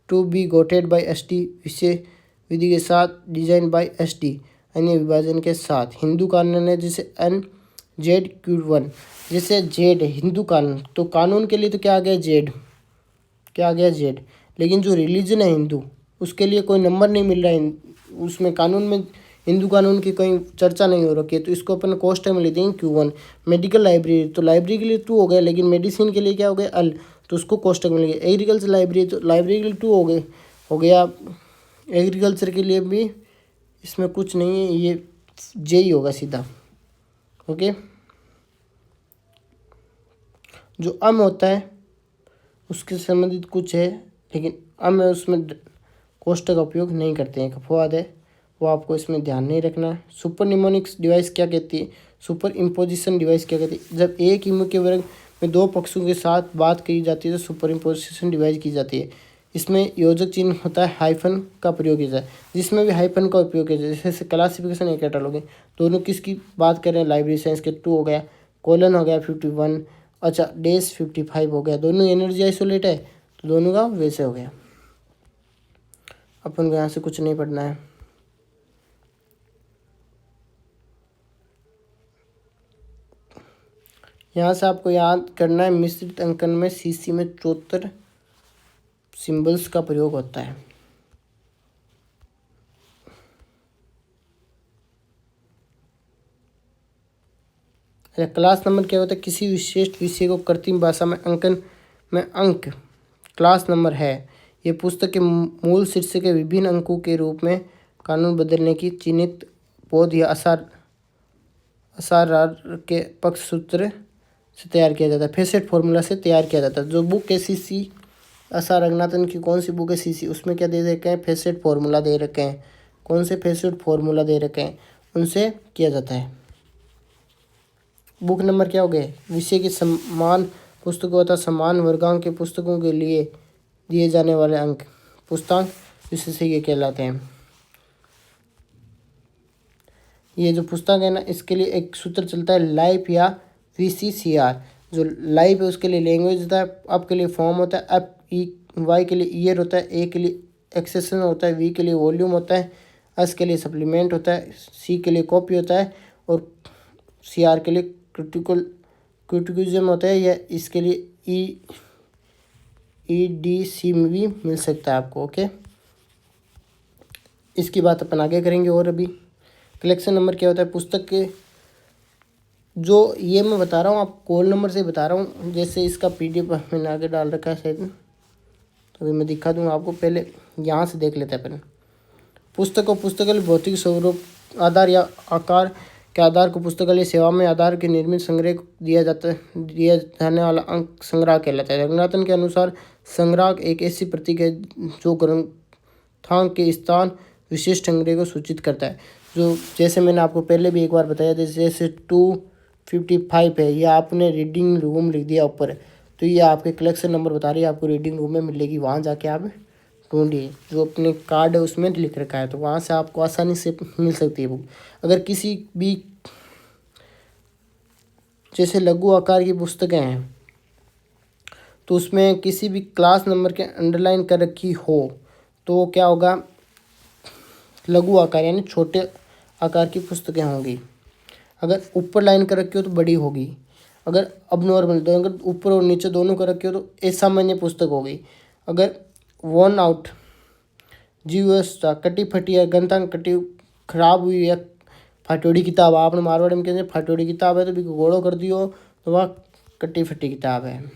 to be quoted by SD, विषय विधि के साथ, डिजाइन बाय SD, अन्य विभाजन के साथ। हिंदू कानून है जैसे NZQ1, जैसे जेड है हिंदू कानून, तो कानून के लिए तो क्या आ गया? जेड, क्या आ गया? जेड। लेकिन जो रिलीजन है हिंदू, उसके लिए कोई नंबर नहीं मिल रहा है उसमें, कानून में हिंदू कानून की कोई चर्चा नहीं हो रखी है, तो इसको अपन कोष्टक में लेते हैं Q1। मेडिकल लाइब्रेरी, तो लाइब्रेरी के लिए 2 हो गया, लेकिन मेडिसिन के लिए क्या हो गया? अल, तो उसको कोष्टक में लेंगे। एग्रीकल्चर लाइब्रेरी, तो लाइब्रेरी के लिए 2 हो गया। एग्रीकल्चर के लिए भी इसमें कुछ नहीं है, ये जे ही होगा सीधा। ओके, जो अम होता है उसके संबंधित कुछ है, लेकिन अम है उसमें कोष्ठक का उपयोग नहीं करते हैं। अपवाद है, वो आपको इसमें ध्यान नहीं रखना है। सुपर निमोनिक्स डिवाइस क्या कहती है, सुपर इम्पोजिशन डिवाइस क्या कहती है, जब एक ही मुख्य वर्ग में दो पक्षों के साथ बात की जाती है तो सुपर इम्पोजिशन डिवाइस की जाती है। इसमें योजक चिन्ह होता है, हाइफन का प्रयोग किया जाए, जिसमें भी हाइफन का उपयोग किया जाए, जैसे क्लासिफिकेशन या कैटलॉगिंग। दोनों किसकी बात कर रहे हैं, लाइब्रेरी साइंस के 2 हो गया, कोलन हो गया 51, अच्छा डेज 55 हो गया, दोनों एनर्जी आइसोलेट है तो दोनों का वैसे हो गया। अपन को यहाँ से कुछ नहीं पढ़ना है। यहाँ से आपको याद करना है, मिश्रित अंकन में सीसी में 74 सिंबल्स का प्रयोग होता है। क्लास नंबर क्या होता है, किसी विशिष्ट विषय को कृत्रिम भाषा में अंकन में अंक क्लास नंबर है। ये पुस्तक के मूल शीर्षक के विभिन्न अंकों के रूप में कानून बदलने की चिन्हित पौध या असार के पक्ष सूत्र से तैयार किया जाता है, फेसेट फॉर्मूला से तैयार किया जाता है। जो बुक है सीसी असार रंगनाथन की कौन सी बुक है सीसी, उसमें क्या दे रखे हैं, फेसेट फॉर्मूला दे रखे हैं। कौन से फेसेट फॉर्मूला दे रखे हैं, उनसे किया जाता है। बुक नंबर क्या हो गए, विषय के समान पुस्तकों तथा समान वर्गांक के पुस्तकों के लिए दिए जाने वाले अंक पुस्तकांक विषय से ये कहलाते हैं। ये जो पुस्तक है ना, इसके लिए एक सूत्र चलता है लाइफ या VCCR। जो लाइफ है उसके लिए लैंग्वेज होता है, अप के लिए फॉर्म होता है, अप वाई के लिए ईयर होता है, ए के लिए एक्सेशन होता है, वी के लिए वॉल्यूम होता है, एस के लिए सप्लीमेंट होता है, सी के लिए कॉपी होता है, और CR के लिए क्रिटिकिज्म होता है, या इसके लिए EDC में भी मिल सकता है आपको। ओके, इसकी बात अपन आगे करेंगे। और अभी कलेक्शन नंबर क्या होता है, पुस्तक के जो ये मैं बता रहा हूँ आप कॉल नंबर से बता रहा हूँ। जैसे इसका PDF मैंने आगे डाल रखा है शायद, तो अभी मैं दिखा दूँगा आपको। पहले यहाँ से देख लेते हैं अपन। पुस्तक और पुस्तकालय भौतिक स्वरूप आधार या आकार के आधार को पुस्तकालय सेवा में आधार के निर्मित संग्रह को दिया जाने वाला अंक संग्रह कहलाता है। रंगनाथन के अनुसार संग्रह एक ऐसी प्रतीक है जो ग्रंथांक के स्थान विशिष्ट संग्रह को सूचित करता है। जो जैसे मैंने आपको पहले भी एक बार बताया, जैसे 255 है, यह आपने रीडिंग रूम लिख दिया ऊपर, तो ये आपके कलेक्शन नंबर बता रही है, आपको रीडिंग रूम में मिलेगी। वहाँ जाके आप ढूंढिए, जो अपने कार्ड है उसमें लिख रखा है, तो वहाँ से आपको आसानी से मिल सकती है बुक। अगर किसी भी जैसे लघु आकार की पुस्तकें हैं तो उसमें किसी भी क्लास नंबर के अंडरलाइन कर रखी हो तो क्या होगा, लघु आकार यानी छोटे आकार की पुस्तकें होंगी। अगर ऊपर लाइन कर रखी हो तो बड़ी होगी। अगर अब नॉर्मल अगर ऊपर और नीचे दोनों कर रखी हो तो असामान्य पुस्तक होगी। अगर वन आउट जीवस्था कटी फटी या ग्रंथांक कटी खराब हुई या फाटोड़ी किताब, आपने मारवाड़ी में कहते हैं फाटोड़ी किताब है तो भी घोड़ो कर दियो तो वह कटी फटी किताब है।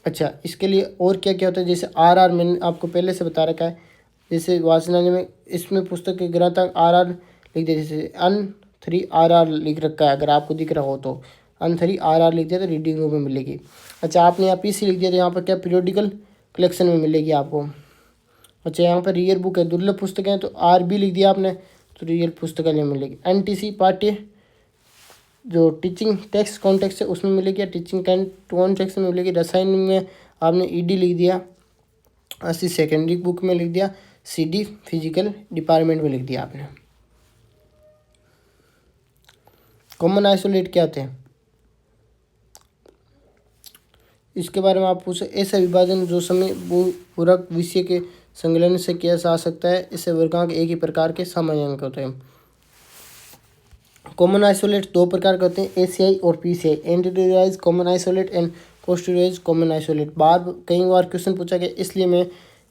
अच्छा, इसके लिए और क्या क्या होता है, जैसे RR मैंने आपको पहले से बता रखा है। जैसे वाचनालय में इसमें पुस्तक के ग्रंथांक RR लिख दिया, जैसे N3 RR लिख रखा है, अगर आपको दिख रहा हो तो N3 RR लिख दिया तो रीडिंग रूम में मिलेगी। अच्छा, आपने यहाँ PC लिख दिया तो यहाँ पर क्या पीरियोडिकल कलेक्शन में मिलेगी आपको। अच्छा, यहाँ पर रियल बुक है, दुर्लभ पुस्तक है, तो RB लिख दिया आपने तो रियल पुस्तकालय मिलेगी। NTC पाठ्य जो टीचिंग टेक्स्ट कॉन्टेक्स्ट है उसमें मिलेगी, या टीचिंग कॉन्टेक्स्ट में मिलेगी। रसायन में आपने ED लिख दिया, 80 सेकेंडरी बुक में लिख दिया, CD फिजिकल डिपार्टमेंट में लिख दिया आपने। कॉमन आइसोलेट क्या होते हैं, इसके बारे में आप पूछे। ऐसा विभाजन जो समय पूरक विषय के संकलन से किया जा सकता है, इससे वर्गांक एक ही प्रकार के सामान्य अंक होते हैं। कॉमन आइसोलेट दो प्रकार के होते हैं, ACI और PCI, anteriorising common isolate and posteriorising common isolate. कई बार क्वेश्चन पूछा गया, इसलिए मैं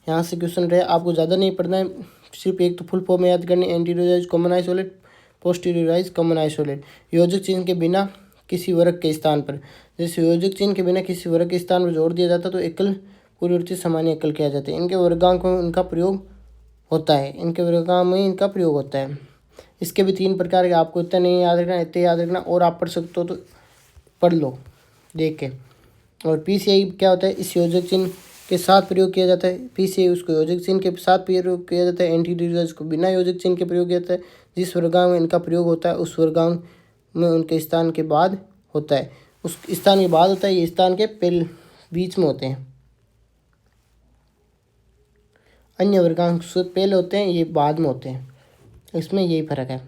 यहाँ से क्वेश्चन रहे, आपको ज़्यादा नहीं पढ़ना है, सिर्फ एक तो फुल फॉर्म याद करनी, एंटीरियराइज कॉमन आइसोलेट, पोस्टीरियराइज कॉमन आइसोलेट। योजक चिन्ह के बिना किसी वर्ग के स्थान पर, जैसे योजक चिन्ह के बिना किसी वर्ग के स्थान पर जोड़ दिया जाता तो एकल पूर्ववर्ती सामान्य एकल किया जाता है। इनके वर्गांक में उनका प्रयोग होता है, इनके वर्गांक में इनका प्रयोग होता है। इसके भी 3 प्रकार के, आपको इतना नहीं याद रखना, इतने याद रखना, और आप पढ़ सकते हो तो पढ़ लो देख के। और पीसीआई क्या होता है, इस योजक चिन्ह के साथ प्रयोग किया जाता है। पीसीआई उसको योजक चिन्ह के साथ प्रयोग किया जाता है, एंटीडिविजल्स को बिना योजक चिन्ह के प्रयोग किया जाता है। जिस वर्गांक में इनका प्रयोग होता है उस वर्गांक में उनके स्थान के बाद होता है, उस स्थान के बाद होता है, ये स्थान के पहले बीच में होते हैं। अन्य वर्गांक पहले होते हैं, ये बाद में होते हैं, इसमें यही फर्क है।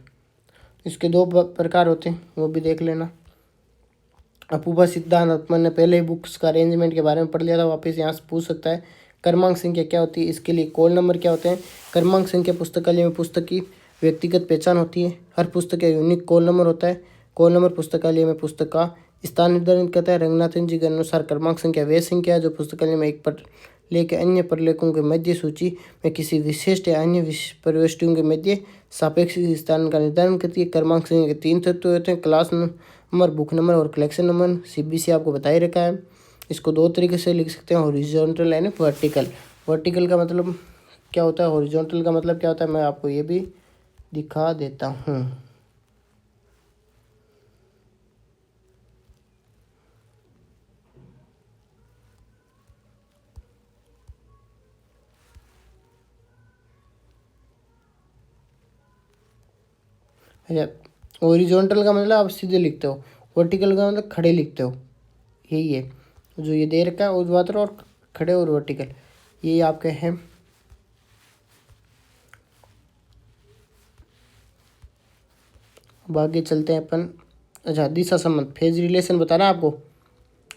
इसके 2 प्रकार होते हैं, वो भी देख लेना। अपूर्वा सिद्धांत अपन ने पहले ही बुक्स का अरेंजमेंट के बारे में पढ़ लिया था, वापस यहाँ से पूछ सकता है। क्रमांक संख्या क्या होती है, इसके लिए कॉल नंबर क्या होते हैं। क्रमांक संख्या पुस्तकालय में पुस्तक की व्यक्तिगत पहचान होती है। हर पुस्तक का यूनिक कॉल नंबर होता है। कॉल नंबर पुस्तकालय में पुस्तक का स्थान निर्धारित करता है। रंगनाथन जी के अनुसार क्रमांक संख्या वह संख्या है जो पुस्तकालय में एक पर लेकर अन्य प्रलेखों के मध्य सूची में किसी विशिष्ट या अन्य प्रविष्टियों के मध्य सापेक्ष स्थान का निर्धारण करती है। क्रमांक संख्या के 3 तत्व होते हैं, क्लास नंबर, बुक नंबर और कलेक्शन नंबर। सीबीसी आपको बता ही रखा है। इसको 2 तरीके से लिख सकते हैं, हॉरिजॉन्टल एंड वर्टिकल। वर्टिकल का मतलब क्या होता है, हॉरिजॉन्टल का मतलब क्या होता है, मैं आपको ये भी दिखा देता हूँ। अच्छा, हॉरिजॉन्टल का मतलब आप सीधे लिखते हो, वर्टिकल का मतलब खड़े लिखते हो। यही है जो ये दे रखा है, ऊर्ध्वाधर और खड़े और वर्टिकल, ये आपके हैं। अब आगे चलते हैं अपन। अच्छा, दिशा संबंध, फेज रिलेशन बताना आपको,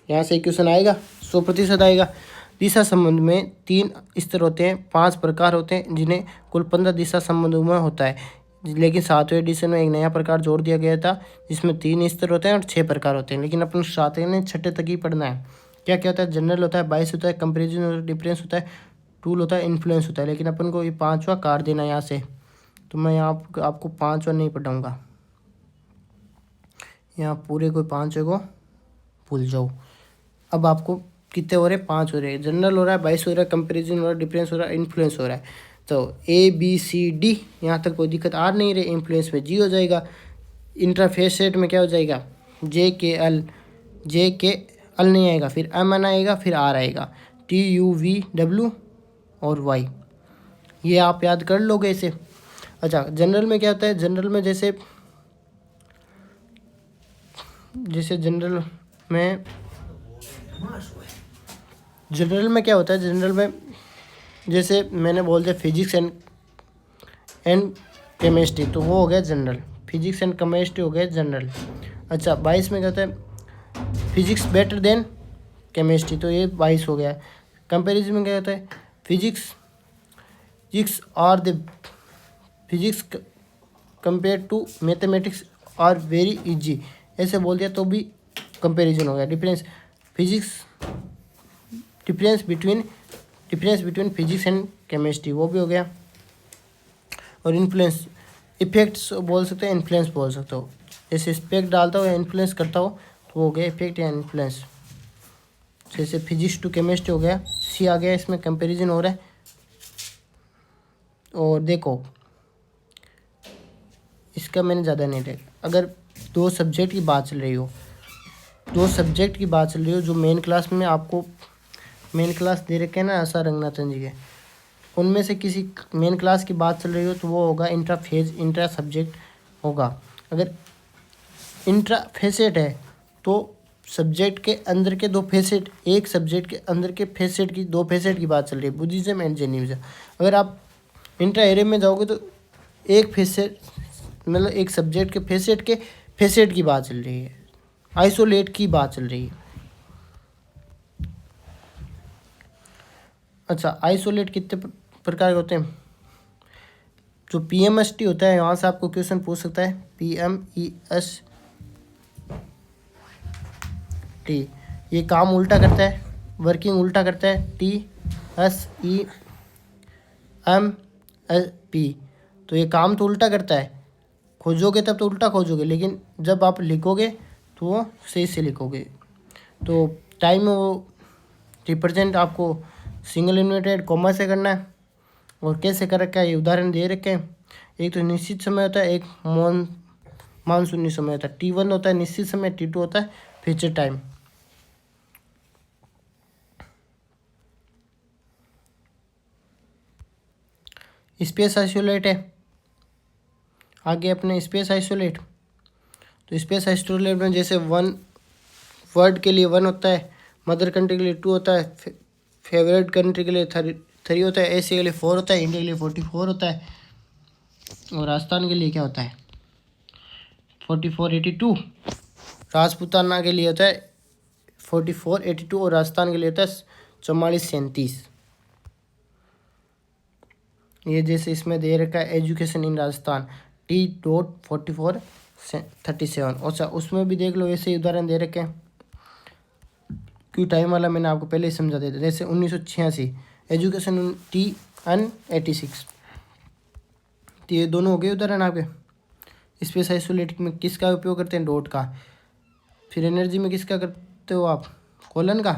यहाँ से क्वेश्चन आएगा, 100% आएगा। दिशा संबंध में 3 स्तर होते हैं, 5 प्रकार होते हैं, जिन्हें कुल 15 दिशा संबंधों में होता है। लेकिन 7वें एडिशन में एक नया प्रकार जोड़ दिया गया था, जिसमें 3 स्तर होते हैं और 6 प्रकार होते हैं। लेकिन अपन 7वें 6ठे तक ही पढ़ना है। क्या क्या होता है, जनरल होता है, बाइस होता है, कंपेरिजन होता है, डिफरेंस होता है, टूल होता है, इन्फ्लुएंस होता है। लेकिन अपन को ये 5वां काट देना है यहाँ से, तो मैं यहाँ आपको 5वां नहीं पढ़ाऊँगा, यहाँ पूरे कोई 5वें को भूल जाओ। अब आपको कितने हो रहे हैं, 5 हो रहे हैं। जनरल हो रहा है, 22 हो रहा है, कंपेरिजन हो रहा है, डिफरेंस हो रहा है, इन्फ्लुएंस हो रहा है। तो A B C D यहाँ तक कोई दिक्कत आ नहीं रही। इन्फ्लुएंस में G हो जाएगा। इंटरफेसेट में क्या हो जाएगा, J K L नहीं आएगा, फिर M N आएगा, फिर R आएगा, T U V W और Y। ये आप याद कर लोगे इसे। अच्छा, जनरल में क्या होता है, जनरल में जैसे जनरल में क्या होता है, जनरल में जैसे मैंने बोल दिया फिजिक्स एंड केमिस्ट्री, तो वो हो गया जनरल। फिजिक्स एंड केमिस्ट्री हो गया जनरल। अच्छा, 22 में क्या होता है, फिजिक्स बेटर देन केमिस्ट्री, तो ये 22 हो गया। कंपेरिजन में क्या होता है, physics compare to mathematics are very easy, ऐसे बोल दिया तो भी कंपेरिजन हो गया। Difference between physics and chemistry, वो भी हो गया। और इन्फ्लुएंस, इफेक्ट्स बोल सकते हो, इन्फ्लुएंस बोल सकते हो। जैसे इफेक्ट डालता हो या इन्फ्लुएंस करता हो तो वो हो गया इफेक्ट या इन्फ्लुएंस। जैसे फिजिक्स टू केमिस्ट्री हो गया, सी आ गया, इसमें कंपैरिजन हो रहा है। और देखो इसका मैंने ज़्यादा नहीं देखा, अगर 2 सब्जेक्ट की बात चल रही हो, जो मेन क्लास में आपको मेन क्लास दे रखे हैं ना आशा रंगनाथन जी के, उनमें से किसी मेन क्लास की बात चल रही हो तो वो होगा इंट्रा सब्जेक्ट होगा। अगर इंट्रा फेसेट है तो सब्जेक्ट के अंदर के 2 फेसेट, एक सब्जेक्ट के अंदर के फेसेट की 2 फेसेट की बात चल रही है, बुद्धिज्म एंड जैनिज्म। अगर आप इंट्रा एरे में जाओगे तो एक फेसेट, मतलब एक सब्जेक्ट के फेसेट की बात चल रही है, आइसोलेट की बात चल रही है। अच्छा, आइसोलेट कितने प्रकार के होते हैं, जो PMST होता है, यहाँ से आपको क्वेश्चन पूछ सकता है। PMEST, ये काम उल्टा करता है, वर्किंग उल्टा करता है। TSEMP, तो ये काम तो उल्टा करता है, खोजोगे तब तो उल्टा खोजोगे, लेकिन जब आप लिखोगे तो वो सही से लिखोगे। तो टाइम वो रिप्रेजेंट आपको सिंगल इन्वर्टेड कॉमा से करना है। और कैसे कर रखा है ये उदाहरण दे रखे हैं। एक तो निश्चित समय होता है, एक मानसूनी समय होता है। T1 होता है निश्चित समय, T2 होता है फ्यूचर टाइम। स्पेस आइसोलेट है आगे अपने स्पेस आइसोलेट। तो स्पेस आइसोलेट में जैसे वन वर्ड के लिए 1 होता है, मदर कंट्री के लिए 2 होता है, फेवरेट कंट्री के लिए 3 होता है, एशिया के लिए 4 होता है, इंडिया के लिए 44 होता है, और राजस्थान के लिए क्या होता है 4482। राजपूताना के लिए होता है 4482 और राजस्थान के लिए होता है 4437। ये जैसे इसमें दे रखा है एजुकेशन इन राजस्थान T.4437। अच्छा उसमें भी देख लो ऐसे ही उदाहरण दे रखे हैं। क्यों टाइम वाला मैंने आपको पहले ही समझा दिया था। जैसे 1986 एजुकेशन T186। तो ये दोनों हो गए उदाहरण आपके। स्पेस आइसोलेट में किसका उपयोग करते हैं, डॉट का। फिर एनर्जी में किसका करते हो आप, कोलन का।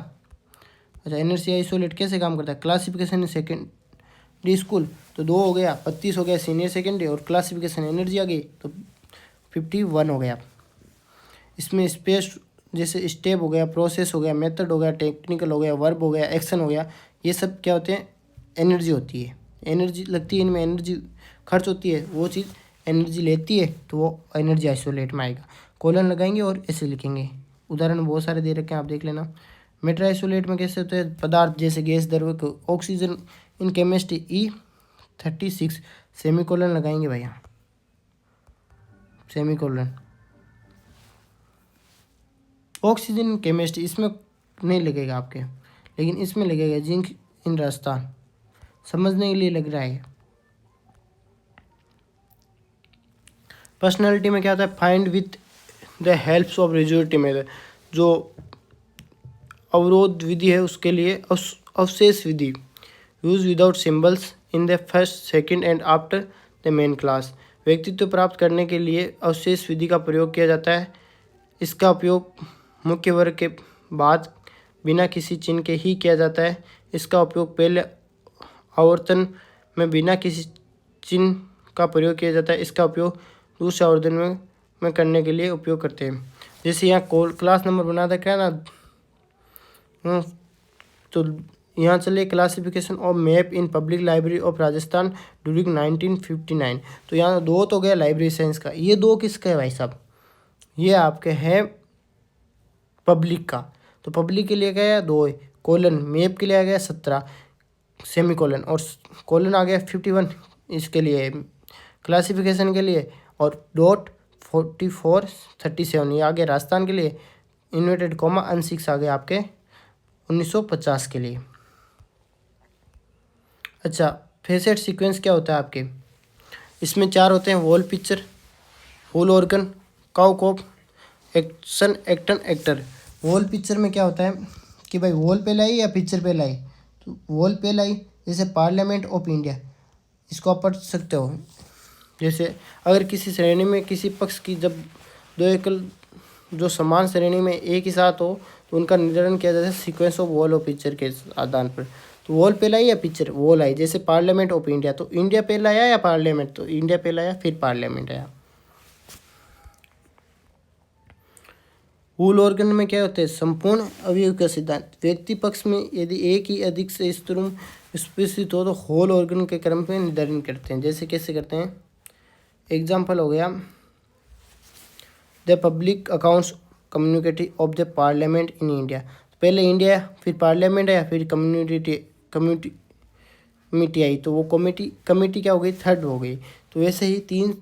अच्छा एनर्जी आइसोलेट कैसे काम करता है, क्लासिफिकेशन सेकेंडरी स्कूल तो 2 हो गया, 32 हो गया सीनियर सेकेंडरी, और क्लासिफिकेशन एनर्जी आ गई तो 51 हो गया। इसमें स्पेस जैसे स्टेप हो गया, प्रोसेस हो गया, मेथड हो गया, टेक्निकल हो गया, वर्ब हो गया, एक्शन हो गया, ये सब क्या होते हैं, एनर्जी होती है। एनर्जी लगती है इनमें, एनर्जी खर्च होती है, वो चीज़ एनर्जी लेती है तो वो एनर्जी आइसोलेट में आएगा। कोलन लगाएंगे और ऐसे लिखेंगे। उदाहरण बहुत सारे दे रखे हैं, आप देख लेना। मेटर आइसोलेट में कैसे होते हैं, पदार्थ जैसे गैस, द्रव्य, oxygen in chemistry E36 semicolon लगाएंगे भैया, सेमीकोलन। ऑक्सीजन केमिस्ट्री इसमें नहीं लगेगा आपके, लेकिन इसमें लगेगा जिंक इन राजस्थान, समझने के लिए लग रहा है। पर्सनालिटी में क्या होता है, find with the helps of resolutive method. जो अवरोध विधि है उसके लिए अवशेष विधि, use without symbols in the first second and after the main class. व्यक्तित्व प्राप्त करने के लिए अवशेष विधि का प्रयोग किया जाता है। इसका उपयोग मुख्य वर्ग के बाद बिना किसी चिन्ह के ही किया जाता है। इसका उपयोग पहले आवर्तन में बिना किसी चिन्ह का प्रयोग किया जाता है। इसका उपयोग दूसरे आवर्तन में करने के लिए उपयोग करते हैं। जैसे यहाँ क्लास नंबर बना रखा है ना, तो यहाँ चलिए classification of map in public library of Rajasthan during 1959। तो यहाँ 2 तो गया लाइब्रेरी साइंस का, ये 2 किसका है भाई साहब, ये आपके है पब्लिक का। तो पब्लिक के लिए क्या है 2 कोलन, मैप के लिए आ गया 17 सेमी कोलन, और कोलन आ गया 51 इसके लिए क्लासिफिकेशन के लिए, और डॉट 4437 ये आ गया राजस्थान के लिए, इन्वर्टेड कॉमा N6 आ गया आपके 1950 के लिए। अच्छा फेसेट सीक्वेंस क्या होता है आपके, इसमें 4 होते हैं, wall picture, whole organ, cow cop, action, acton, actor. Wall picture में क्या होता है कि भाई वॉल पे लाई या पिक्चर पे लाई, तो वॉल पे लाई जैसे पार्लियामेंट ऑफ इंडिया, इसको आप पढ़ सकते हो। जैसे अगर किसी श्रेणी में किसी पक्ष की जब 2 एकल जो समान श्रेणी में एक ही साथ हो तो उनका निर्धारण किया जाता है सीक्वेंस ऑफ वॉल और पिक्चर के आधार पर। तो वॉल पहला आई या पिक्चर, वॉल आई। जैसे पार्लियामेंट ऑफ इंडिया, तो इंडिया पहला आया या पार्लियामेंट, तो इंडिया पहला आया फिर पार्लियामेंट आया। होल ऑर्गन में क्या होता है, संपूर्ण अवयव का सिद्धांत। व्यक्ति पक्ष में यदि एक ही अधिक से स्तरों उपस्थित हो तो होल ऑर्गन के क्रम में निर्धारण करते हैं। जैसे कैसे करते हैं, एग्जाम्पल हो गया the public accounts community of the parliament in India. पहले इंडिया फिर पार्लियामेंट आया फिर कम्युनिटी आई, तो वो कमेटी क्या हो गई, थर्ड हो गई। तो वैसे ही 3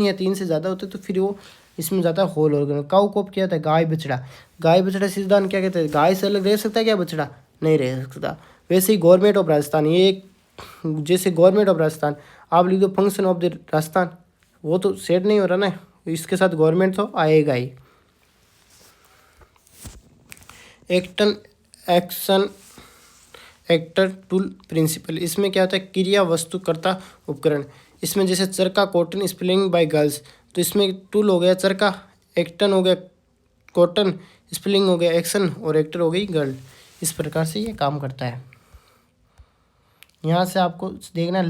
या 3 से ज़्यादा होते तो फिर वो इसमें ज़्यादा होल ऑर्गन। काउ कोप क्या होता है, गाय बछड़ा। गाय बछड़ा सिद्धांत क्या कहते हैं, गाय से अलग रह सकता है क्या बछड़ा, नहीं रह सकता। वैसे ही गवर्नमेंट ऑफ राजस्थान, ये एक जैसे गवर्नमेंट ऑफ राजस्थान आप लिख दो फंक्शन ऑफ द राजस्थान, वो तो सेट नहीं हो रहा ना, इसके साथ गवर्नमेंट तो आएगा ही। एक्टन, एक्शन, एक्टर, टूल, प्रिंसिपल, इसमें क्या होता है, क्रिया, वस्तु, कर्ता, उपकरण। इसमें जैसे चरखा कॉटन स्पिनिंग बाय गर्ल्स, तो इसमें टूल हो गया चरखा, एक्टन हो गया कॉटन, स्पिनिंग हो गया एक्शन, और एक्टर हो गई गर्ल। इस प्रकार से ये काम करता है। यहाँ से आपको देखना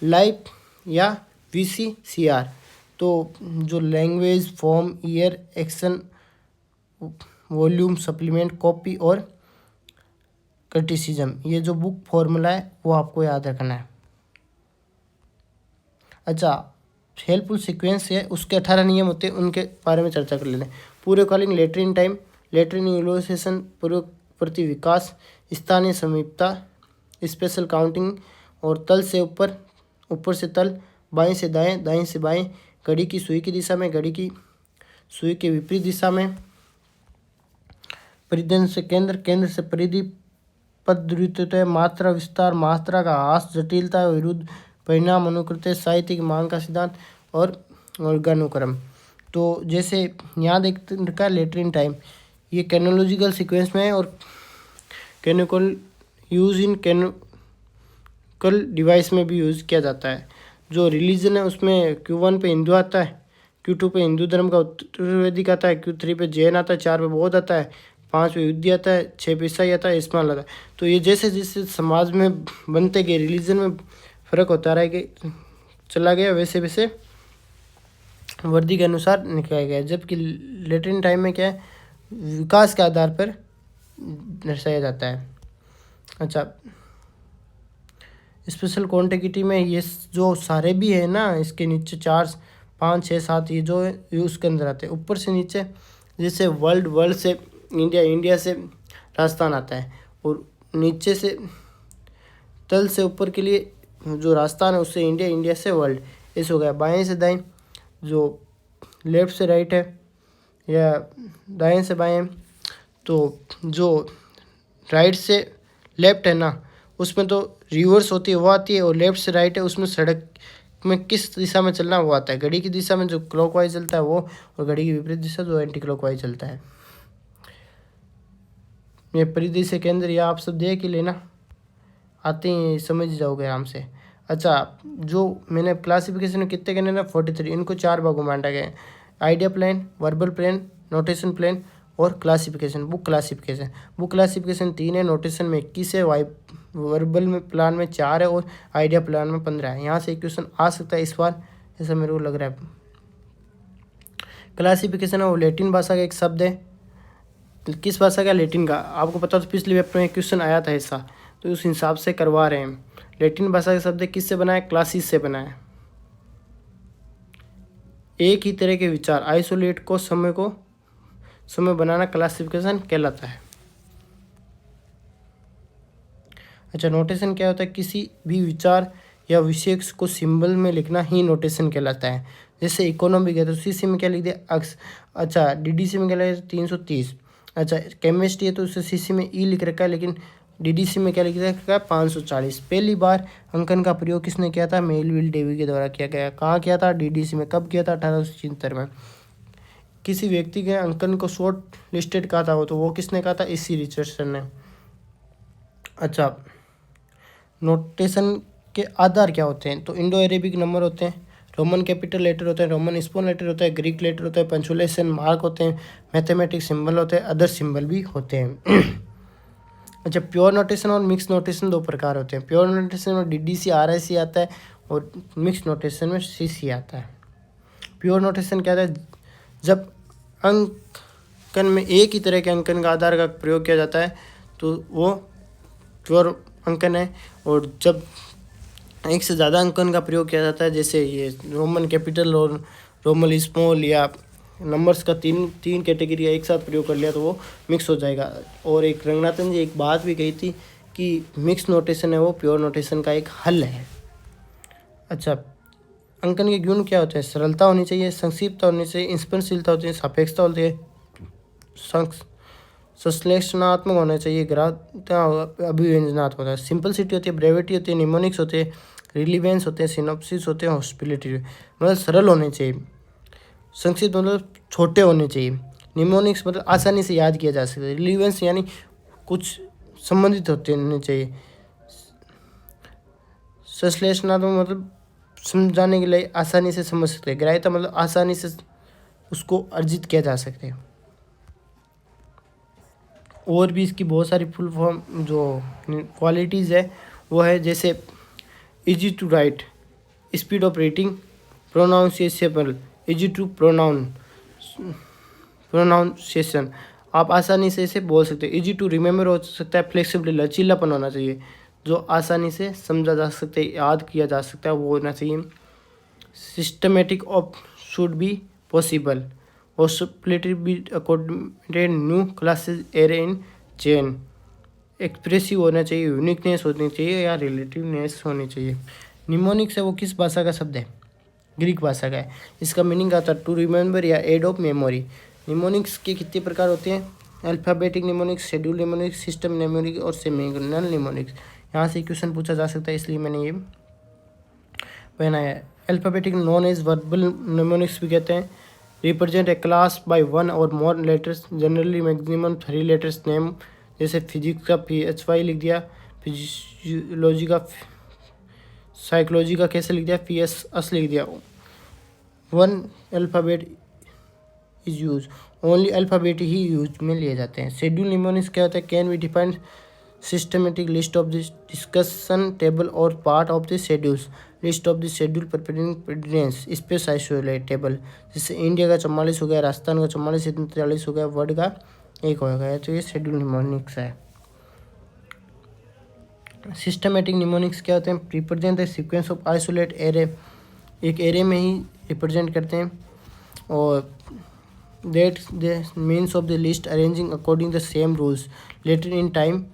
लाइव या VCCR। तो जो language, form, year, action, volume, supplement, copy और क्रिटिसिज्म, ये जो बुक फॉर्मूला है वो आपको याद रखना है। अच्छा, हेल्पफुल सीक्वेंस है, उसके 18 नियम होते हैं, उनके बारे में चर्चा कर लेते हैं। पूर्वकालीन लेटरिन टाइम, लेटरिन यूटिलाइजेशन, पूर्व प्रति विकास, स्थानीय समीपता, स्पेशल काउंटिंग और तल से ऊपर, ऊपर से तल, बाएं से दाएं, दाएं से बाएं, घड़ी की सुई की दिशा में, घड़ी की सुई के विपरीत दिशा में, परिधि से केंद्र, केंद्र से परिधि, पद द्रुतता, मात्रा विस्तार, मात्रा का ह्रास, जटिलता विरुद्ध परिणाम, अनुकृत्य, साहित्य की मांग का सिद्धांत और वर्गानुक्रम। तो जैसे यहाँ देख रखा है लेटरिन टाइम, ये कैनोलॉजिकल सीक्वेंस में है और कैनिकल यूज इन कैनिकल डिवाइस में भी यूज़ किया जाता है। जो रिलीजन है उसमें Q1 पे हिंदू आता है, Q2 पे हिंदू धर्म का उत्तरवैदिक आता है, Q3 पे जैन आता है, 4 पे बौद्ध आता है, 5 पे युद्ध आता है, 6 पे ईसाई आता है, इस्माइल आता है। तो ये जैसे जैसे समाज में बनते गए, रिलीजन में फ़र्क होता रह गया, चला गया, वैसे वैसे वर्दी के अनुसार निकाला गया। जबकि लेटरिन टाइम में क्या है, विकास के आधार पर दर्शाया जाता है। अच्छा, स्पेशल क्वांटिटी में ये जो सारे भी है ना, इसके नीचे 4, 5, 6, 7 ये जो है ये उसके अंदर आते हैं। ऊपर से नीचे जैसे वर्ल्ड, वर्ल्ड से इंडिया, इंडिया से राजस्थान आता है, और नीचे से तल से ऊपर के लिए जो राजस्थान है उससे इंडिया, इंडिया से वर्ल्ड, ऐसे हो गया। बाएं से दाएं, जो लेफ़्ट से राइट है या दाएं से बाएं, तो जो राइट से लेफ़्ट है ना, उसमें तो रिवर्स होती है वो आती है, और लेफ़्ट से राइट है उसमें सड़क में किस दिशा में चलना वो आता है। घड़ी की दिशा में जो क्लॉकवाइज चलता है वो, और घड़ी की विपरीत दिशा जो एंटी क्लॉकवाइज चलता है। ये परिधि से केंद्र, या आप सब देख ही लेना, आते ही समझ जाओगे आराम से। अच्छा, जो मैंने क्लासिफिकेशन में कितने कहने ना 43, इनको 4 भागों में बांटा गया है। Idea plan, verbal plan, notation plan और classification, book classification. Book classification 3 है, नोटेशन में 21 है, वर्बल में प्लान में 4 है और आइडिया प्लान में 15 है। यहाँ से एक क्वेश्चन आ सकता है इस बार, ऐसा मेरे को लग रहा है। क्लासिफिकेशन है वो लैटिन भाषा का एक शब्द है। किस भाषा का? लैटिन का। आपको पता तो पिछले पेपर में क्वेश्चन आया था ऐसा, तो उस हिसाब से करवा रहे हैं। लैटिन भाषा का शब्द किससे बना है? क्लासिस से बना है। एक ही तरह के विचार, आइसोलेट को समय बनाना क्लासिफिकेशन कहलाता है। अच्छा, नोटेशन क्या होता है? किसी भी विचार या विषय को सिंबल में लिखना ही नोटेशन कहलाता है। जैसे इकोनॉमिक है तो CC में क्या लिख दिया? अक्स। अच्छा, DDC में क्या लिखा है? 330। अच्छा, केमिस्ट्री है तो उसे CC में E लिख रखा है, लेकिन DDC में क्या लिख रखा है? 540। पहली बार अंकन का प्रयोग किसने किया था? मेलविल डेवी के द्वारा किया गया। कहाँ किया था? DDC में। कब किया था? 1876 में। किसी व्यक्ति के अंकन को शॉर्ट लिस्टेड कहा था, तो वो किसने कहा था? इसी रिचर्डसन ने। अच्छा, नोटेशन के आधार क्या होते हैं? तो इंडो अरेबिक नंबर होते हैं, रोमन कैपिटल लेटर होते हैं, रोमन स्मॉल लेटर होता है, ग्रीक लेटर होता है, पंचुलेशन मार्क होते हैं, मैथमेटिक्स सिंबल होते हैं, अदर सिंबल भी होते हैं। अच्छा, प्योर नोटेशन और मिक्स नोटेशन 2 प्रकार होते हैं। प्योर नोटेशन में DDC RIC आता है और मिक्स नोटेशन में CC आता है। प्योर नोटेशन क्या होता है? जब अंकन में एक ही तरह के अंकन का आधार का प्रयोग किया जाता है तो वो प्योर अंकन है, और जब एक से ज़्यादा अंकन का प्रयोग किया जाता है, जैसे ये रोमन कैपिटल और रोमन स्मॉल या नंबर्स का तीन कैटेगरी एक साथ प्रयोग कर लिया, तो वो मिक्स हो जाएगा। और एक रंगनाथन जी एक बात भी कही थी कि मिक्स नोटेशन है वो प्योर नोटेशन का एक हल है। अच्छा, अंकन के गुण क्या होते हैं? सरलता होनी चाहिए, संक्षिप्तता होनी चाहिए, स्पर्शशीलता होती है, सापेक्षता होती है, संश्लेषणात्मक होना चाहिए, ग्राह्यता, अभिव्यंजनात्मक होता है, सिंपलिसिटी होती है, ब्रेविटी होती है, निमोनिक्स होते हैं, रिलीवेंस होते हैं, सिनॉप्सिस होते हैं, हॉस्पिटलिटी, मतलब सरल होने चाहिए, संक्षिप्त मतलब छोटे होने चाहिए, निमोनिक्स मतलब आसानी से याद किया जा सकता है, रिलीवेंस यानी कुछ संबंधित होने चाहिए, संश्लेषणात्मक मतलब समझाने के लिए आसानी से समझ सकते हैं, ग्राह्यता मतलब आसानी से उसको अर्जित किया जा सकता है। और भी इसकी बहुत सारी फुल फॉर्म जो क्वालिटीज़ है वो है जैसे easy to write, speed of writing, pronounceable, easy to pronunciation, आप आसानी से इसे बोल सकते हैं। इजी टू रिमेम्बर हो सकता है, फ्लेक्सिबल लचीलापन होना चाहिए, जो आसानी से समझा जा सकता है, याद किया जा सकता है, वो होना चाहिए। Systematic of should be possible, और splitted be accommodate new classes array in chain. Expressive होना चाहिए, यूनिकनेस होनी चाहिए या रिलेटिवनेस होनी चाहिए। निमोनिक्स है वो किस भाषा का शब्द है? ग्रीक भाषा का है। इसका मीनिंग आता है टू रिमेंबर या एड ऑफ मेमोरी। निमोनिक्स के कितने प्रकार होते हैं? Alphabetic mnemonics, schedule mnemonics, system mnemonics और सेमिनल निमोनिक्स। यहाँ से क्वेश्चन पूछा जा सकता है, इसलिए मैंने ये पहना है। Alphabetic known as verbal mnemonics भी कहते हैं। Represent a class by one और more letters, generally maximum 3 letters name. जैसे फिजिक्स का PHY लिख दिया, फिजियोलॉजी का साइकोलॉजी का कैसे लिख दिया, PS लिख दिया। One alphabet is use, only alphabet ही यूज में लिए जाते हैं। शेड्यूल निमोनिक्स क्या होता है? Can be defined systematic list of this discussion table और part of the schedules, list of the schedule precedence space isolate table. जैसे इंडिया का 44 हो गया, राजस्थान का 44 से 43 हो गया, वर्ड का 1 हो गया, तो ये शेड्यूल निमोनिक्स है। सिस्टमेटिक निमोनिक्स क्या होते हैं? Represent the sequence of isolate array, एक एरे में ही रिप्रेजेंट करते हैं। और that the means of the list arranging according the same rules later in time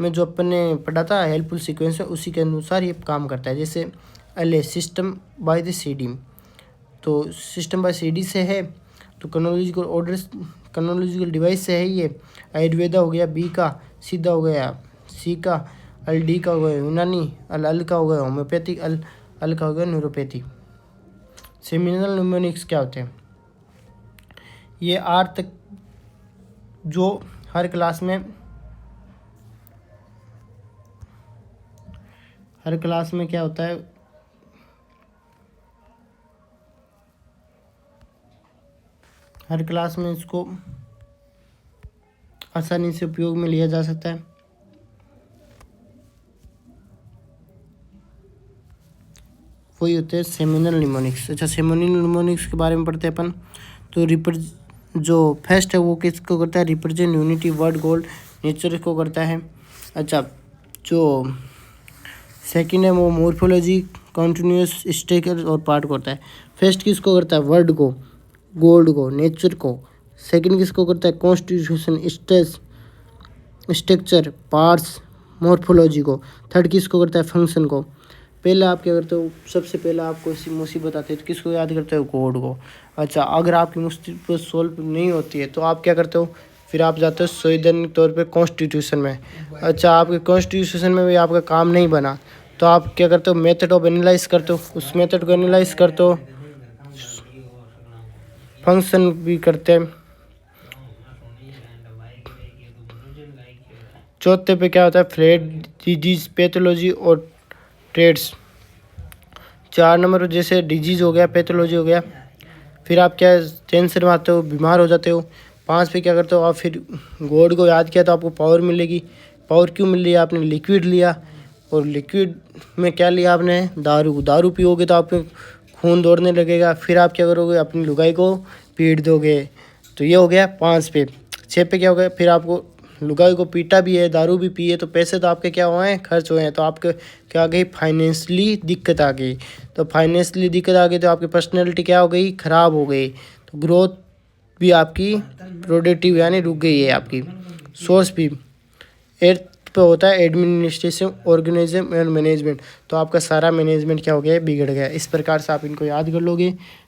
में जो अपन ने पढ़ा था हेल्पफुल सीक्वेंस है, उसी के अनुसार ये काम करता है। जैसे L system by the CD, तो सिस्टम बाय CD से है, तो क्रोनोलॉजिकल ऑर्डर क्रोनोलॉजिकल डिवाइस से है ये। आयुर्वेदा हो गया B का, सिद्धा हो गया C का, LD का हो गया यूनानी, अल का हो गया होम्योपैथिक, अल का हो गया न्यूरोपैथी। सेमिनल निमोनिक्स क्या होते हैं? ये 8 तक जो हर क्लास में क्या होता है, हर क्लास में इसको आसानी से उपयोग में लिया जा सकता है। वही होते हैं सेमिनल निमोनिक्स। अच्छा, सेमिनल निमोनिक्स के बारे में पढ़ते हैं अपन। तो जो फर्स्ट है वो किसको करता है? Represent unity, word, gold, nature को करता है। अच्छा, जो सेकंड है वो मॉर्फोलॉजी, कॉन्टिन्यूस, स्ट्रक्चर और पार्ट करता है। फर्स्ट किसको करता है? वर्ड को, गोल्ड को, नेचर को। सेकंड किसको करता है? कॉन्स्टिट्यूशन, स्ट्रक्चर, पार्ट्स, मॉर्फोलॉजी को। थर्ड किसको करता है? फंक्शन को। पहले आप क्या करते हो? सबसे पहले आपको इसी मुसीबत आती है तो किसको याद करते हो? कोड को। अच्छा, अगर आपकी मुसीबत सोल्व नहीं होती है तो आप क्या करते हो? फिर आप जाते हो संवैधानिक तौर पे कॉन्स्टिट्यूशन में। अच्छा, आपके कॉन्स्टिट्यूशन में भी आपका काम नहीं बना तो आप क्या करते हो? मेथड ऑफ एनालाइज करते हो, उस मेथड को एनालाइज करते हो। फंक्शन भी करते हैं। चौथे पे क्या होता है? फ्रेड, डिजीज, पैथोलॉजी और ट्रेड्स। 4 नंबर जैसे डिजीज हो गया, पैथोलॉजी हो गया, फिर आप क्या टेंशन में आते हो, बीमार हो जाते हो। 5 पे क्या करते हो आप? फिर गॉड को याद किया तो आपको पावर मिलेगी। पावर क्यों मिल रही है? आपने लिक्विड लिया, और लिक्विड में क्या लिया आपने? दारू पियोगे तो आपके खून दौड़ने लगेगा। फिर आप क्या करोगे? अपनी लुगाई को पीट दोगे। तो ये हो गया 5 पे। 6 पे क्या हो गया? फिर आपको लुगाई को पीटा भी है, दारू भी पी है, तो पैसे तो आपके क्या हुए हैं? खर्च हुए हैं। तो आपके क्या आ गई? फाइनेंशियली दिक्कत आ गई। तो फाइनेंशियली दिक्कत आ गई तो आपकी पर्सनैलिटी क्या हो गई? ख़राब हो गई। तो ग्रोथ भी आपकी प्रोडक्टिव यानी रुक गई है आपकी। सोर्स भी 8 पे होता है एडमिनिस्ट्रेशन, ऑर्गेनाइजेशन एंड मैनेजमेंट। तो आपका सारा मैनेजमेंट क्या हो गया? बिगड़ गया। इस प्रकार से आप इनको याद कर लोगे।